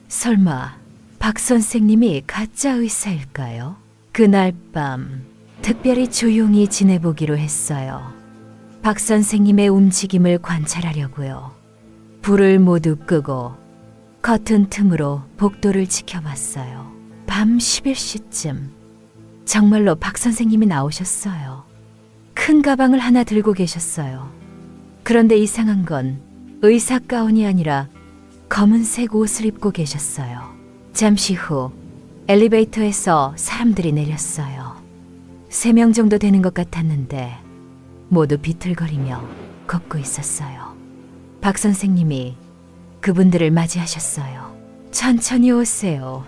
설마 박 선생님이 가짜 의사일까요? 그날 밤 특별히 조용히 지내보기로 했어요. 박 선생님의 움직임을 관찰하려고요. 불을 모두 끄고 커튼 틈으로 복도를 지켜봤어요. 밤 11시쯤 정말로 박 선생님이 나오셨어요. 큰 가방을 하나 들고 계셨어요. 그런데 이상한 건 의사 가운이 아니라 검은색 옷을 입고 계셨어요. 잠시 후 엘리베이터에서 사람들이 내렸어요. 3명 정도 되는 것 같았는데 모두 비틀거리며 걷고 있었어요. 박 선생님이 그분들을 맞이하셨어요. 천천히 오세요.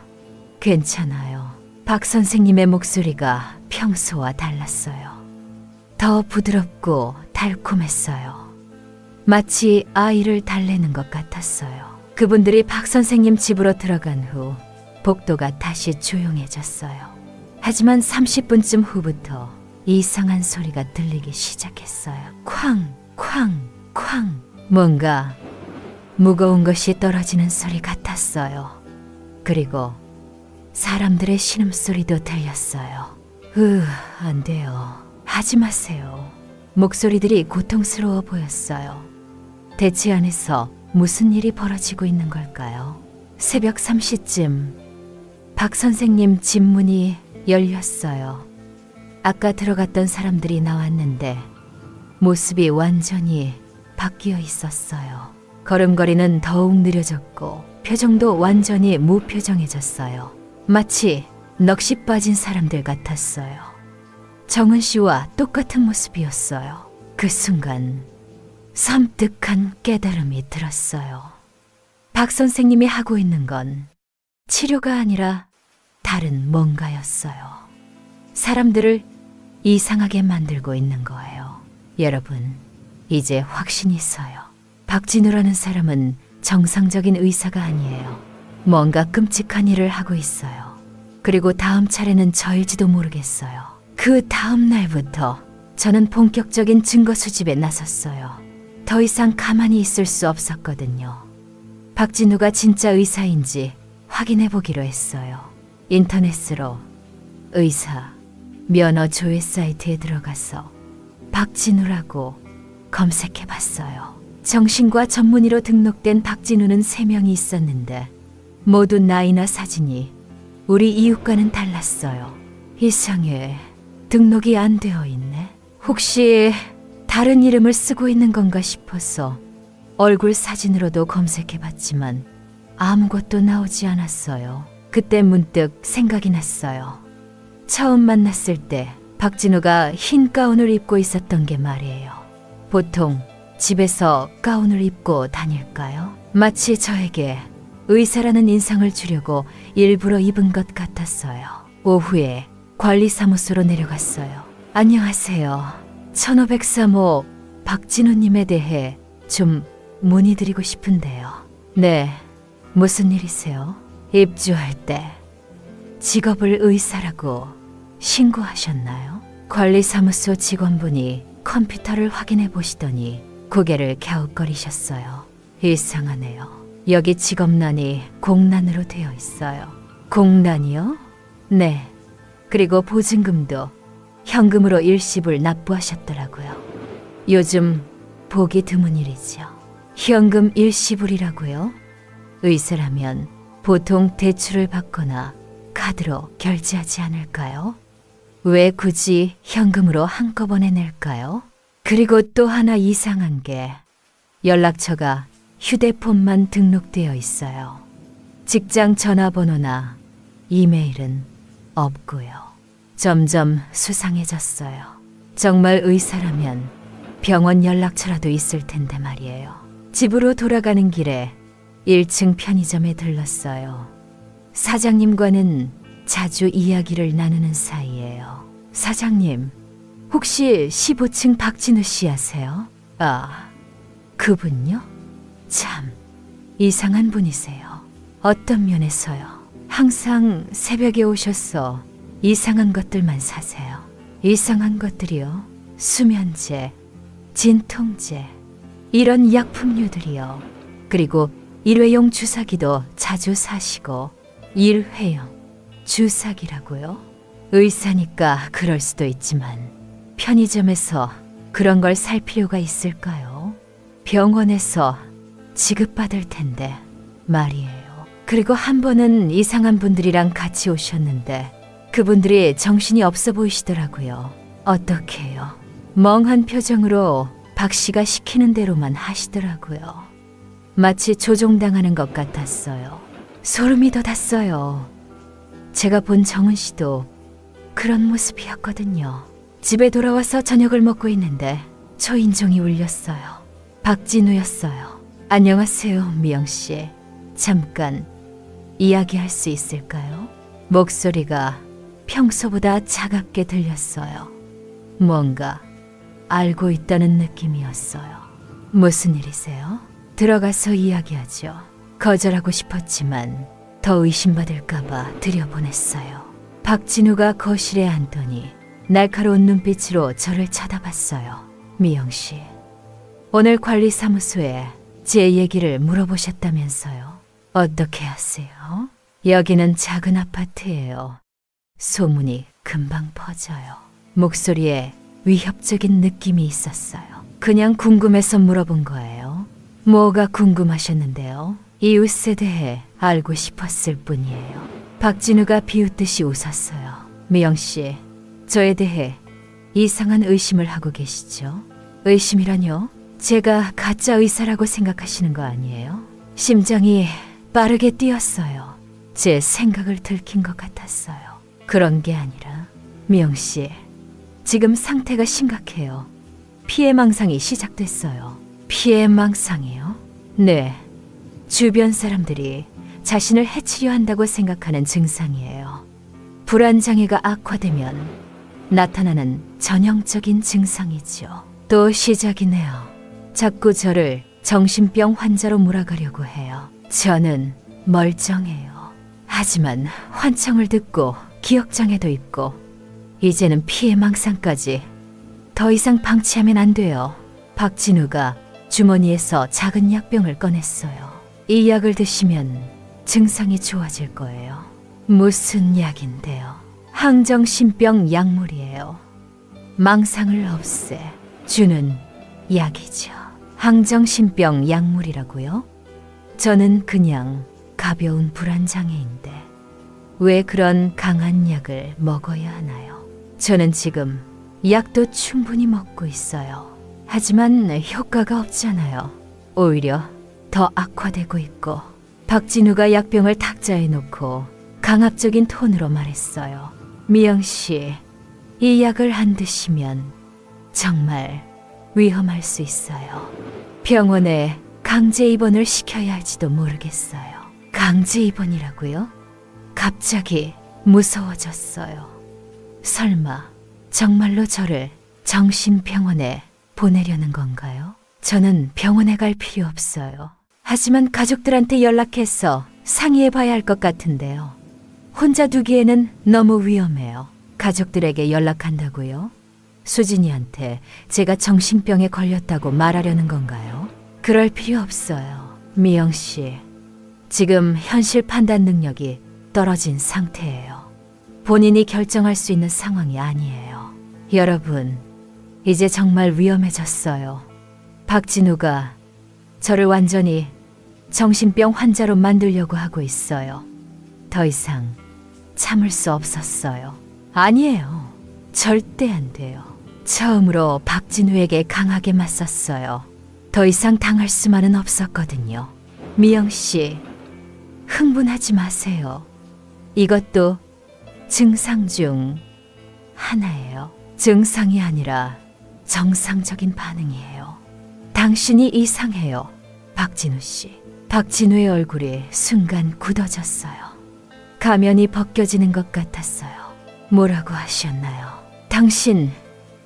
괜찮아요. 박 선생님의 목소리가 평소와 달랐어요. 더 부드럽고 달콤했어요. 마치 아이를 달래는 것 같았어요. 그분들이 박 선생님 집으로 들어간 후 복도가 다시 조용해졌어요. 하지만 30분쯤 후부터 이상한 소리가 들리기 시작했어요. 쾅, 쾅, 쾅. 뭔가 무거운 것이 떨어지는 소리 같았어요. 그리고 사람들의 신음소리도 들렸어요. 안 돼요. 하지 마세요. 목소리들이 고통스러워 보였어요. 대치 안에서 무슨 일이 벌어지고 있는 걸까요? 새벽 3시쯤 박 선생님 집 문이 열렸어요. 아까 들어갔던 사람들이 나왔는데 모습이 완전히 바뀌어 있었어요. 걸음걸이는 더욱 느려졌고 표정도 완전히 무표정해졌어요. 마치 넋이 빠진 사람들 같았어요. 정은 씨와 똑같은 모습이었어요. 그 순간 섬뜩한 깨달음이 들었어요. 박 선생님이 하고 있는 건 치료가 아니라 다른 뭔가였어요. 사람들을 이상하게 만들고 있는 거예요. 여러분, 이제 확신이 있어요. 박진우라는 사람은 정상적인 의사가 아니에요. 뭔가 끔찍한 일을 하고 있어요. 그리고 다음 차례는 저일지도 모르겠어요. 그 다음 날부터 저는 본격적인 증거 수집에 나섰어요. 더 이상 가만히 있을 수 없었거든요. 박진우가 진짜 의사인지 확인해 보기로 했어요. 인터넷으로 의사 면허 조회 사이트에 들어가서 박진우라고 검색해 봤어요. 정신과 전문의로 등록된 박진우는 3명이 있었는데 모두 나이나 사진이 우리 이웃과는 달랐어요. 이상해. 등록이 안 되어 있네. 혹시 다른 이름을 쓰고 있는 건가 싶어서 얼굴 사진으로도 검색해 봤지만 아무것도 나오지 않았어요. 그때 문득 생각이 났어요. 처음 만났을 때 박진우가 흰 가운을 입고 있었던 게 말이에요. 보통 집에서 가운을 입고 다닐까요? 마치 저에게 의사라는 인상을 주려고 일부러 입은 것 같았어요. 오후에 관리사무소로 내려갔어요. 안녕하세요. 1503호 박진우님에 대해 좀 문의드리고 싶은데요. 네, 무슨 일이세요? 입주할 때 직업을 의사라고 신고하셨나요? 관리사무소 직원분이 컴퓨터를 확인해 보시더니 고개를 갸웃거리셨어요. 이상하네요. 여기 직업란이 공란으로 되어 있어요. 공란이요? 네. 그리고 보증금도 현금으로 일시불 납부하셨더라고요. 요즘 보기 드문 일이죠. 현금 일시불이라고요? 의사라면 보통 대출을 받거나 카드로 결제하지 않을까요? 왜 굳이 현금으로 한꺼번에 낼까요? 그리고 또 하나 이상한 게 연락처가 휴대폰만 등록되어 있어요. 직장 전화번호나 이메일은 없고요. 점점 수상해졌어요. 정말 의사라면 병원 연락처라도 있을 텐데 말이에요. 집으로 돌아가는 길에 1층 편의점에 들렀어요. 사장님과는 자주 이야기를 나누는 사이예요. 사장님, 혹시 15층 박진우 씨 아세요? 아, 그분요? 참, 이상한 분이세요. 어떤 면에서요? 항상 새벽에 오셔서 이상한 것들만 사세요. 이상한 것들이요? 수면제, 진통제, 이런 약품류들이요. 그리고 일회용 주사기도 자주 사시고 일회용 주사기라고요? 의사니까 그럴 수도 있지만 편의점에서 그런 걸 살 필요가 있을까요? 병원에서 지급받을 텐데 말이에요. 그리고 한 번은 이상한 분들이랑 같이 오셨는데 그분들이 정신이 없어 보이시더라고요. 어떻게 해요? 멍한 표정으로 박 씨가 시키는 대로만 하시더라고요. 마치 조종당하는 것 같았어요. 소름이 돋았어요. 제가 본 정은 씨도 그런 모습이었거든요. 집에 돌아와서 저녁을 먹고 있는데 초인종이 울렸어요. 박진우였어요. 안녕하세요, 미영 씨. 잠깐 이야기할 수 있을까요? 목소리가 평소보다 차갑게 들렸어요. 뭔가 알고 있다는 느낌이었어요. 무슨 일이세요? 들어가서 이야기하죠. 거절하고 싶었지만 더 의심받을까봐 들여보냈어요. 박진우가 거실에 앉더니 날카로운 눈빛으로 저를 쳐다봤어요. 미영 씨, 오늘 관리사무소에 제 얘기를 물어보셨다면서요. 어떻게 하세요? 여기는 작은 아파트예요. 소문이 금방 퍼져요. 목소리에 위협적인 느낌이 있었어요. 그냥 궁금해서 물어본 거예요. 뭐가 궁금하셨는데요? 이웃에 대해 알고 싶었을 뿐이에요. 박진우가 비웃듯이 웃었어요. 미영 씨, 저에 대해 이상한 의심을 하고 계시죠? 의심이라뇨? 제가 가짜 의사라고 생각하시는 거 아니에요? 심장이 빠르게 뛰었어요. 제 생각을 들킨 것 같았어요. 그런 게 아니라 미영 씨, 지금 상태가 심각해요. 피해망상이 시작됐어요. 피해망상이요? 네. 주변 사람들이 자신을 해치려 한다고 생각하는 증상이에요. 불안장애가 악화되면 나타나는 전형적인 증상이죠. 또 시작이네요. 자꾸 저를 정신병 환자로 몰아가려고 해요. 저는 멀쩡해요. 하지만 환청을 듣고 기억장애도 있고 이제는 피해망상까지 더 이상 방치하면 안 돼요. 박진우가 주머니에서 작은 약병을 꺼냈어요. 이 약을 드시면 증상이 좋아질 거예요. 무슨 약인데요? 항정신병 약물이에요. 망상을 없애 주는 약이죠. 항정신병 약물이라고요? 저는 그냥 가벼운 불안장애인데 왜 그런 강한 약을 먹어야 하나요? 저는 지금 약도 충분히 먹고 있어요. 하지만 효과가 없잖아요. 오히려 더 악화되고 있고. 박진우가 약병을 탁자에 놓고 강압적인 톤으로 말했어요. 미영 씨, 이 약을 안 드시면 정말 위험할 수 있어요. 병원에 강제 입원을 시켜야 할지도 모르겠어요. 강제 입원이라고요? 갑자기 무서워졌어요. 설마 정말로 저를 정신병원에 보내려는 건가요? 저는 병원에 갈 필요 없어요. 하지만 가족들한테 연락해서 상의해봐야 할 것 같은데요. 혼자 두기에는 너무 위험해요. 가족들에게 연락한다고요? 수진이한테 제가 정신병에 걸렸다고 말하려는 건가요? 그럴 필요 없어요. 미영 씨, 지금 현실 판단 능력이 떨어진 상태예요. 본인이 결정할 수 있는 상황이 아니에요. 여러분, 이제 정말 위험해졌어요. 박진우가 저를 완전히 정신병 환자로 만들려고 하고 있어요. 더 이상 참을 수 없었어요. 아니에요. 절대 안 돼요. 처음으로 박진우에게 강하게 맞섰어요. 더 이상 당할 수만은 없었거든요. 미영 씨, 흥분하지 마세요. 이것도 증상 중 하나예요. 증상이 아니라 정상적인 반응이에요. 당신이 이상해요, 박진우 씨. 박진우의 얼굴이 순간 굳어졌어요. 가면이 벗겨지는 것 같았어요. 뭐라고 하셨나요? 당신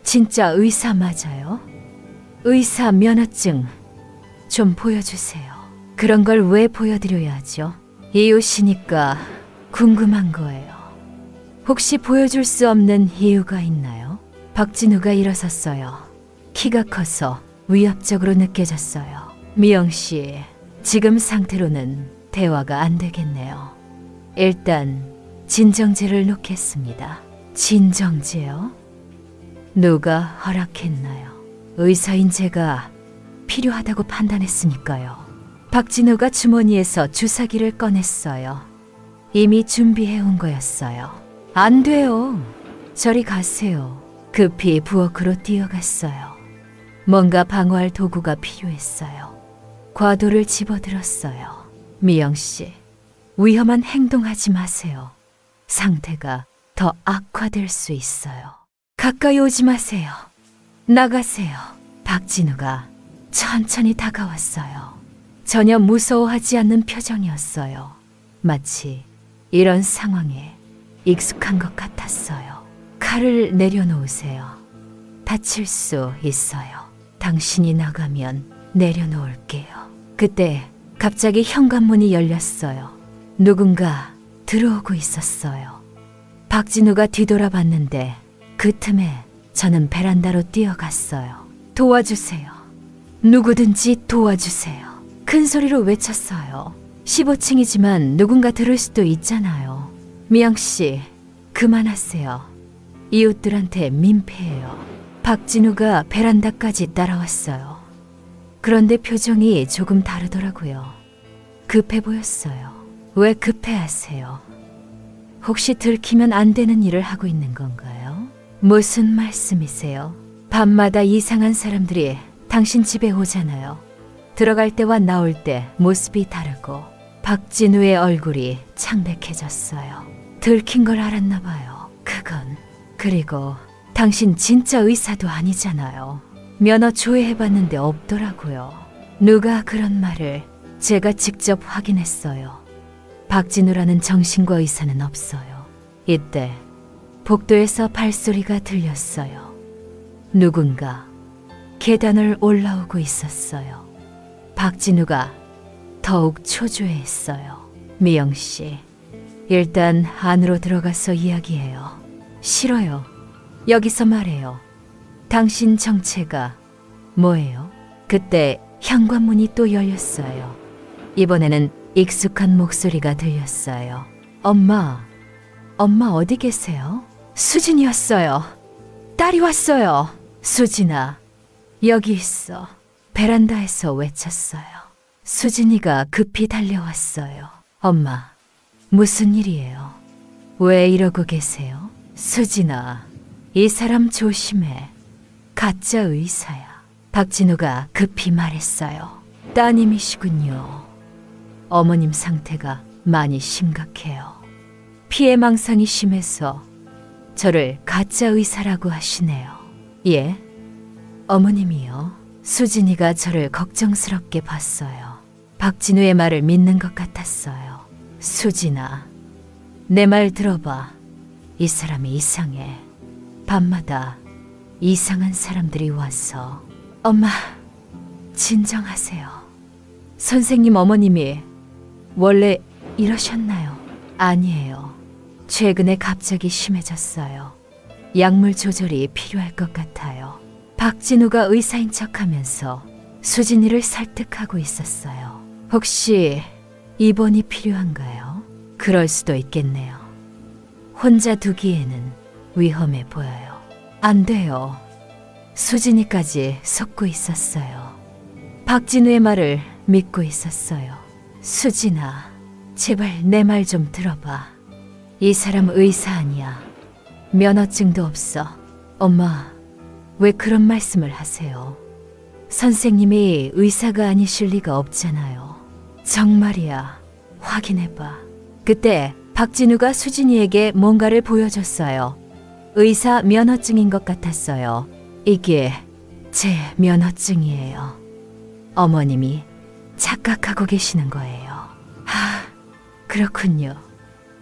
진짜 의사 맞아요? 의사 면허증 좀 보여주세요. 그런 걸 왜 보여드려야 하죠? 이웃이니까 궁금한 거예요. 혹시 보여줄 수 없는 이유가 있나요? 박진우가 일어섰어요. 키가 커서 위협적으로 느껴졌어요. 미영 씨, 지금 상태로는 대화가 안 되겠네요. 일단 진정제를 놓겠습니다. 진정제요? 누가 허락했나요? 의사인 제가 필요하다고 판단했으니까요. 박진우가 주머니에서 주사기를 꺼냈어요. 이미 준비해온 거였어요. 안 돼요. 저리 가세요. 급히 부엌으로 뛰어갔어요. 뭔가 방어할 도구가 필요했어요. 과도를 집어들었어요. 미영 씨, 위험한 행동하지 마세요. 상태가 더 악화될 수 있어요. 가까이 오지 마세요. 나가세요. 박진우가 천천히 다가왔어요. 전혀 무서워하지 않는 표정이었어요. 마치 이런 상황에 익숙한 것 같았어요. 칼을 내려놓으세요. 다칠 수 있어요. 당신이 나가면 내려놓을게요. 그때 갑자기 현관문이 열렸어요. 누군가 들어오고 있었어요. 박진우가 뒤돌아봤는데 그 틈에 저는 베란다로 뛰어갔어요. 도와주세요. 누구든지 도와주세요. 큰 소리로 외쳤어요. 15층이지만 누군가 들을 수도 있잖아요. 미영 씨, 그만하세요. 이웃들한테 민폐예요. 박진우가 베란다까지 따라왔어요. 그런데 표정이 조금 다르더라고요. 급해 보였어요. 왜 급해하세요? 혹시 들키면 안 되는 일을 하고 있는 건가요? 무슨 말씀이세요? 밤마다 이상한 사람들이 당신 집에 오잖아요. 들어갈 때와 나올 때 모습이 다르고 박진우의 얼굴이 창백해졌어요. 들킨 걸 알았나 봐요. 그건. 그리고 당신 진짜 의사도 아니잖아요. 면허 조회해봤는데 없더라고요. 누가 그런 말을? 제가 직접 확인했어요. 박진우라는 정신과 의사는 없어요. 이때 복도에서 발소리가 들렸어요. 누군가 계단을 올라오고 있었어요. 박진우가 더욱 초조해했어요. 미영 씨, 일단 안으로 들어가서 이야기해요. 싫어요. 여기서 말해요. 당신 정체가 뭐예요? 그때 현관문이 또 열렸어요. 이번에는 익숙한 목소리가 들렸어요. 엄마 어디 계세요? 수진이었어요. 딸이 왔어요. 수진아, 여기 있어. 베란다에서 외쳤어요. 수진이가 급히 달려왔어요. 엄마, 무슨 일이에요? 왜 이러고 계세요? 수진아, 이 사람 조심해. 가짜 의사야. 박진우가 급히 말했어요. 따님이시군요. 어머님 상태가 많이 심각해요. 피해망상이 심해서 저를 가짜 의사라고 하시네요. 예? 어머님이요. 수진이가 저를 걱정스럽게 봤어요. 박진우의 말을 믿는 것 같았어요. 수진아, 내 말 들어봐. 이 사람이 이상해. 밤마다 이상한 사람들이 와서. 엄마, 진정하세요. 선생님 어머님이 원래 이러셨나요? 아니에요. 최근에 갑자기 심해졌어요. 약물 조절이 필요할 것 같아요. 박진우가 의사인 척하면서 수진이를 설득하고 있었어요. 혹시 입원이 필요한가요? 그럴 수도 있겠네요. 혼자 두기에는 위험해 보여요. 안 돼요. 수진이까지 속고 있었어요. 박진우의 말을 믿고 있었어요. 수진아, 제발 내 말 좀 들어봐. 이 사람 의사 아니야. 면허증도 없어. 엄마, 왜 그런 말씀을 하세요? 선생님이 의사가 아니실 리가 없잖아요. 정말이야. 확인해봐. 그때 박진우가 수진이에게 뭔가를 보여줬어요. 의사 면허증인 것 같았어요. 이게 제 면허증이에요. 어머님이 착각하고 계시는 거예요. 그렇군요.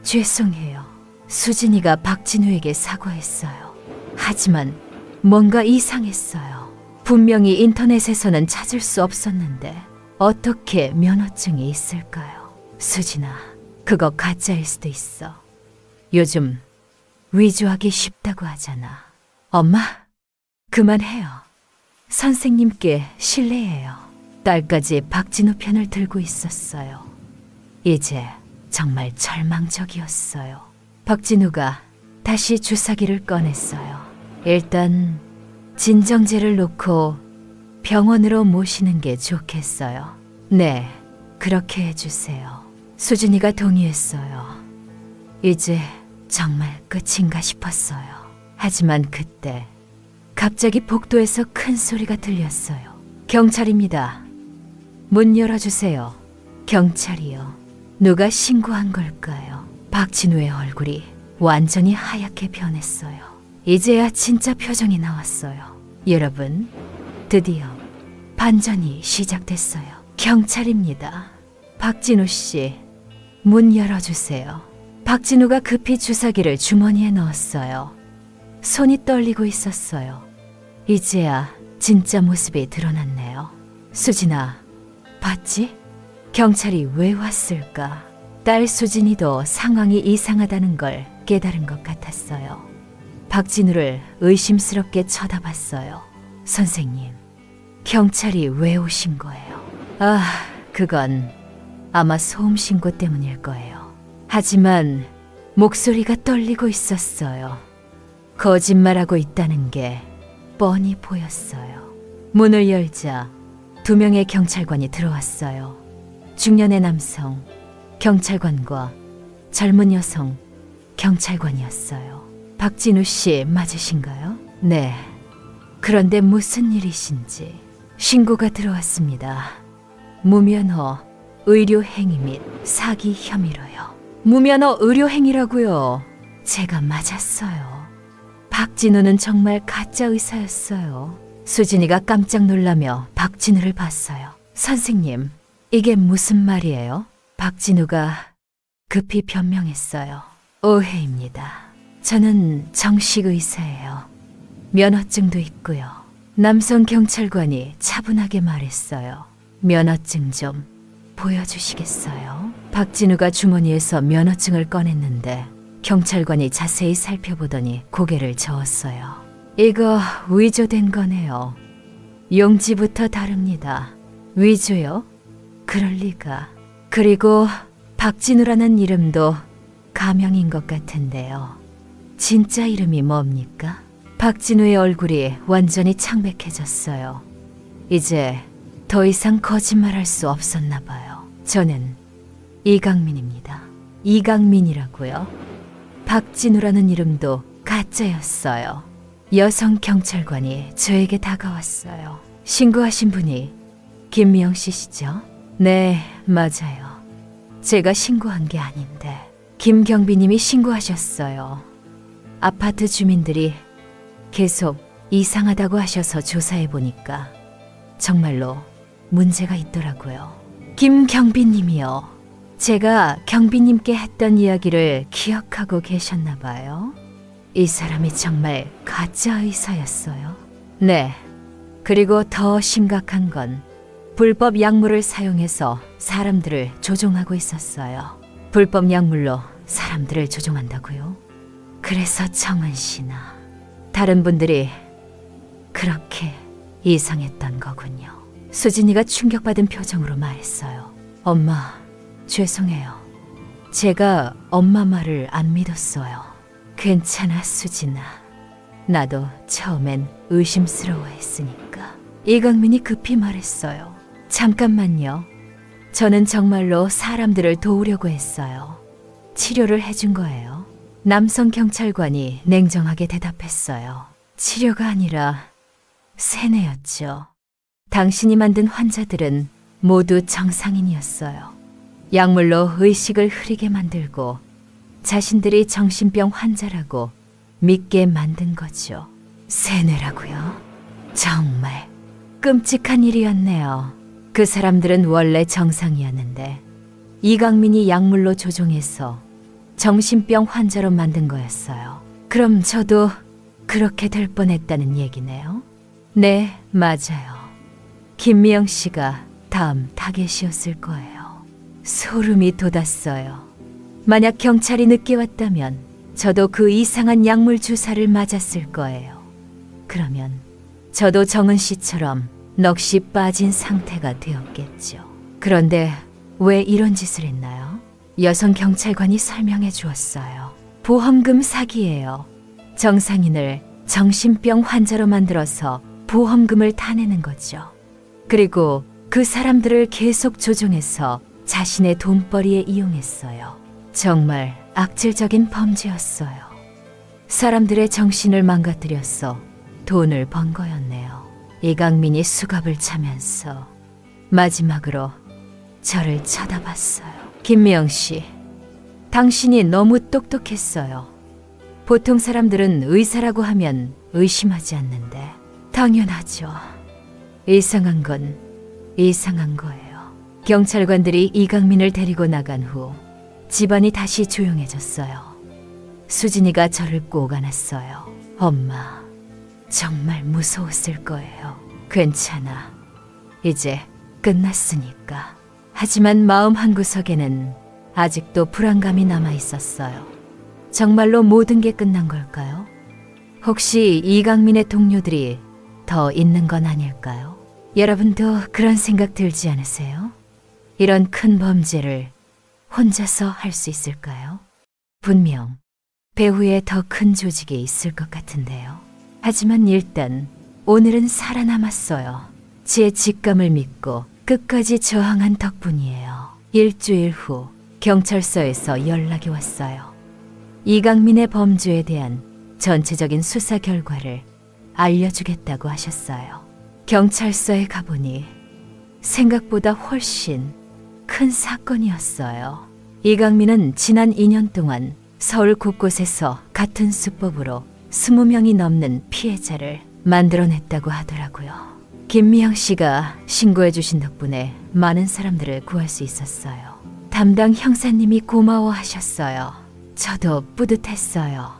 죄송해요. 수진이가 박진우에게 사과했어요. 하지만 뭔가 이상했어요. 분명히 인터넷에서는 찾을 수 없었는데 어떻게 면허증이 있을까요? 수진아, 그거 가짜일 수도 있어. 요즘 위조하기 쉽다고 하잖아. 엄마, 그만해요. 선생님께 실례해요. 딸까지 박진우 편을 들고 있었어요. 이제 정말 절망적이었어요. 박진우가 다시 주사기를 꺼냈어요. 일단 진정제를 놓고 병원으로 모시는 게 좋겠어요. 네, 그렇게 해주세요. 수진이가 동의했어요. 이제 정말 끝인가 싶었어요. 하지만 그때 갑자기 복도에서 큰 소리가 들렸어요. 경찰입니다. 문 열어주세요. 경찰이요. 누가 신고한 걸까요? 박진우의 얼굴이 완전히 하얗게 변했어요. 이제야 진짜 표정이 나왔어요. 여러분, 드디어 반전이 시작됐어요. 경찰입니다. 박진우 씨, 문 열어주세요. 박진우가 급히 주사기를 주머니에 넣었어요. 손이 떨리고 있었어요. 이제야 진짜 모습이 드러났네요. 수진아, 봤지? 경찰이 왜 왔을까? 딸 수진이도 상황이 이상하다는 걸 깨달은 것 같았어요. 박진우를 의심스럽게 쳐다봤어요. 선생님, 경찰이 왜 오신 거예요? 그건 아마 소음 신고 때문일 거예요. 하지만 목소리가 떨리고 있었어요. 거짓말하고 있다는 게 뻔히 보였어요. 문을 열자 2명의 경찰관이 들어왔어요. 중년의 남성 경찰관과 젊은 여성 경찰관이었어요. 박진우 씨 맞으신가요? 네. 그런데 무슨 일이신지. 신고가 들어왔습니다. 무면허 의료행위 및 사기 혐의로요. 무면허 의료행위라고요? 제가 맞았어요. 박진우는 정말 가짜 의사였어요. 수진이가 깜짝 놀라며 박진우를 봤어요. 선생님, 이게 무슨 말이에요? 박진우가 급히 변명했어요. 오해입니다. 저는 정식 의사예요. 면허증도 있고요. 남성 경찰관이 차분하게 말했어요. 면허증 좀 보여주시겠어요? 박진우가 주머니에서 면허증을 꺼냈는데 경찰관이 자세히 살펴보더니 고개를 저었어요. 이거 위조된 거네요. 용지부터 다릅니다. 위조요? 그럴 리가. 그리고 박진우라는 이름도 가명인 것 같은데요. 진짜 이름이 뭡니까? 박진우의 얼굴이 완전히 창백해졌어요. 이제 더 이상 거짓말할 수 없었나 봐요. 저는 이강민입니다. 이강민이라고요? 박진우라는 이름도 가짜였어요. 여성 경찰관이 저에게 다가왔어요. 신고하신 분이 김미영 씨시죠? 네, 맞아요. 제가 신고한 게 아닌데 김경비님이 신고하셨어요. 아파트 주민들이 계속 이상하다고 하셔서 조사해보니까 정말로 문제가 있더라고요. 김경비님이요. 제가 경비님께 했던 이야기를 기억하고 계셨나 봐요. 이 사람이 정말 가짜 의사였어요. 네. 그리고 더 심각한 건 불법 약물을 사용해서 사람들을 조종하고 있었어요. 불법 약물로 사람들을 조종한다고요? 그래서 정은 씨나 다른 분들이 그렇게 이상했던 거군요. 수진이가 충격받은 표정으로 말했어요. 엄마, 죄송해요. 제가 엄마 말을 안 믿었어요. 괜찮아, 수진아. 나도 처음엔 의심스러워했으니까. 이강민이 급히 말했어요. 잠깐만요. 저는 정말로 사람들을 도우려고 했어요. 치료를 해준 거예요. 남성 경찰관이 냉정하게 대답했어요. 치료가 아니라 세뇌였죠. 당신이 만든 환자들은 모두 정상인이었어요. 약물로 의식을 흐리게 만들고 자신들이 정신병 환자라고 믿게 만든 거죠. 세뇌라고요? 정말 끔찍한 일이었네요. 그 사람들은 원래 정상이었는데 이강민이 약물로 조종해서 정신병 환자로 만든 거였어요. 그럼 저도 그렇게 될 뻔했다는 얘기네요. 네, 맞아요. 김미영 씨가 다음 타겟이었을 거예요. 소름이 돋았어요. 만약 경찰이 늦게 왔다면 저도 그 이상한 약물 주사를 맞았을 거예요. 그러면 저도 정은 씨처럼 넋이 빠진 상태가 되었겠죠. 그런데 왜 이런 짓을 했나요? 여성 경찰관이 설명해 주었어요. 보험금 사기예요. 정상인을 정신병 환자로 만들어서 보험금을 타내는 거죠. 그리고 그 사람들을 계속 조종해서 자신의 돈벌이에 이용했어요. 정말 악질적인 범죄였어요. 사람들의 정신을 망가뜨려서 돈을 번 거였네요. 이강민이 수갑을 차면서 마지막으로 저를 쳐다봤어요. 김미영 씨, 당신이 너무 똑똑했어요. 보통 사람들은 의사라고 하면 의심하지 않는데 당연하죠. 이상한 건 이상한 거예요. 경찰관들이 이강민을 데리고 나간 후 집안이 다시 조용해졌어요. 수진이가 저를 꼭 안았어요. 엄마, 정말 무서웠을 거예요. 괜찮아. 이제 끝났으니까. 하지만 마음 한구석에는 아직도 불안감이 남아 있었어요. 정말로 모든 게 끝난 걸까요? 혹시 이강민의 동료들이 더 있는 건 아닐까요? 여러분도 그런 생각 들지 않으세요? 이런 큰 범죄를 혼자서 할 수 있을까요? 분명 배후에 더 큰 조직이 있을 것 같은데요. 하지만 일단 오늘은 살아남았어요. 제 직감을 믿고 끝까지 저항한 덕분이에요. 일주일 후 경찰서에서 연락이 왔어요. 이강민의 범죄에 대한 전체적인 수사 결과를 알려주겠다고 하셨어요. 경찰서에 가보니 생각보다 훨씬 큰 사건이었어요. 이강민은 지난 2년 동안 서울 곳곳에서 같은 수법으로 20명이 넘는 피해자를 만들어냈다고 하더라고요. 김미영 씨가 신고해 주신 덕분에 많은 사람들을 구할 수 있었어요. 담당 형사님이 고마워하셨어요. 저도 뿌듯했어요.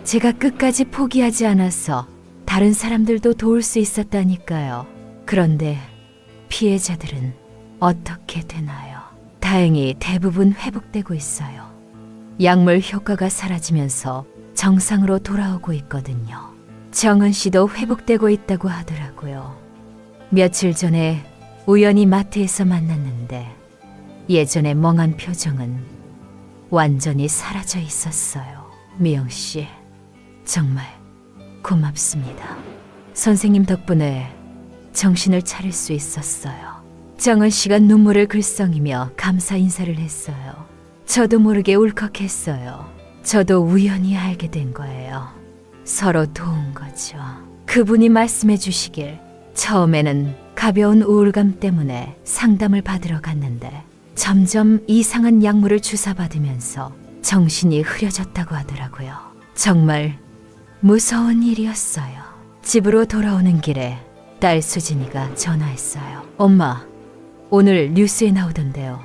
제가 끝까지 포기하지 않아서 다른 사람들도 도울 수 있었다니까요. 그런데 피해자들은 어떻게 되나요? 다행히 대부분 회복되고 있어요. 약물 효과가 사라지면서 정상으로 돌아오고 있거든요. 정은 씨도 회복되고 있다고 하더라고요. 며칠 전에 우연히 마트에서 만났는데 예전의 멍한 표정은 완전히 사라져 있었어요. 미영 씨, 정말 고맙습니다. 선생님 덕분에 정신을 차릴 수 있었어요. 정은 씨가 눈물을 글썽이며 감사 인사를 했어요. 저도 모르게 울컥했어요. 저도 우연히 알게 된 거예요. 서로 도운 거죠. 그분이 말씀해 주시길 처음에는 가벼운 우울감 때문에 상담을 받으러 갔는데 점점 이상한 약물을 주사받으면서 정신이 흐려졌다고 하더라고요. 정말 무서운 일이었어요. 집으로 돌아오는 길에 딸 수진이가 전화했어요. 엄마, 오늘 뉴스에 나오던데요.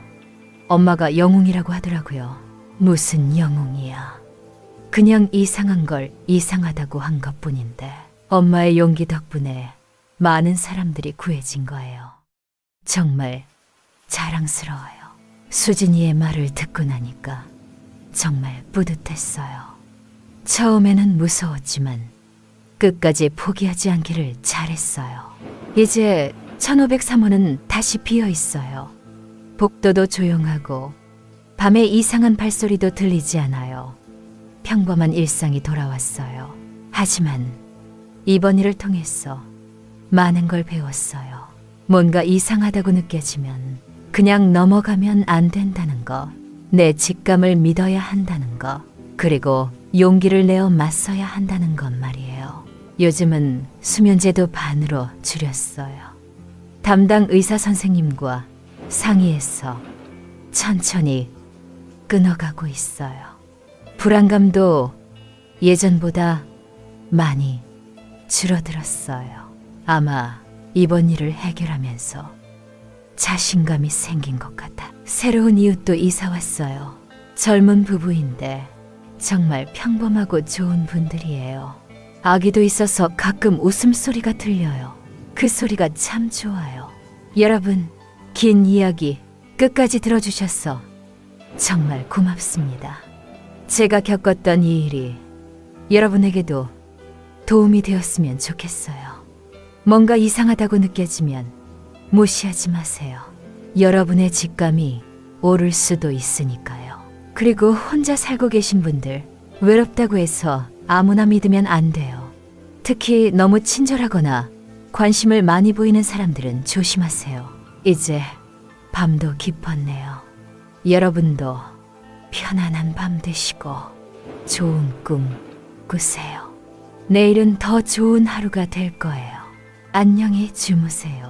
엄마가 영웅이라고 하더라고요. 무슨 영웅이야. 그냥 이상한 걸 이상하다고 한 것뿐인데 엄마의 용기 덕분에 많은 사람들이 구해진 거예요. 정말 자랑스러워요. 수진이의 말을 듣고 나니까 정말 뿌듯했어요. 처음에는 무서웠지만 끝까지 포기하지 않기를 잘했어요. 이제 1503호는 다시 비어 있어요. 복도도 조용하고 밤에 이상한 발소리도 들리지 않아요. 평범한 일상이 돌아왔어요. 하지만 이번 일을 통해서 많은 걸 배웠어요. 뭔가 이상하다고 느껴지면 그냥 넘어가면 안 된다는 거, 내 직감을 믿어야 한다는 거, 그리고 용기를 내어 맞서야 한다는 것 말이에요. 요즘은 수면제도 반으로 줄였어요. 담당 의사 선생님과 상의해서 천천히 끊어가고 있어요. 불안감도 예전보다 많이 줄어들었어요. 아마 이번 일을 해결하면서 자신감이 생긴 것 같아. 새로운 이웃도 이사 왔어요. 젊은 부부인데 정말 평범하고 좋은 분들이에요. 아기도 있어서 가끔 웃음소리가 들려요. 그 소리가 참 좋아요. 여러분, 긴 이야기 끝까지 들어주셔서 정말 고맙습니다. 제가 겪었던 이 일이 여러분에게도 도움이 되었으면 좋겠어요. 뭔가 이상하다고 느껴지면 무시하지 마세요. 여러분의 직감이 옳을 수도 있으니까요. 그리고 혼자 살고 계신 분들, 외롭다고 해서 아무나 믿으면 안 돼요. 특히 너무 친절하거나 관심을 많이 보이는 사람들은 조심하세요. 이제 밤도 깊었네요. 여러분도 편안한 밤 되시고 좋은 꿈 꾸세요. 내일은 더 좋은 하루가 될 거예요. 안녕히 주무세요.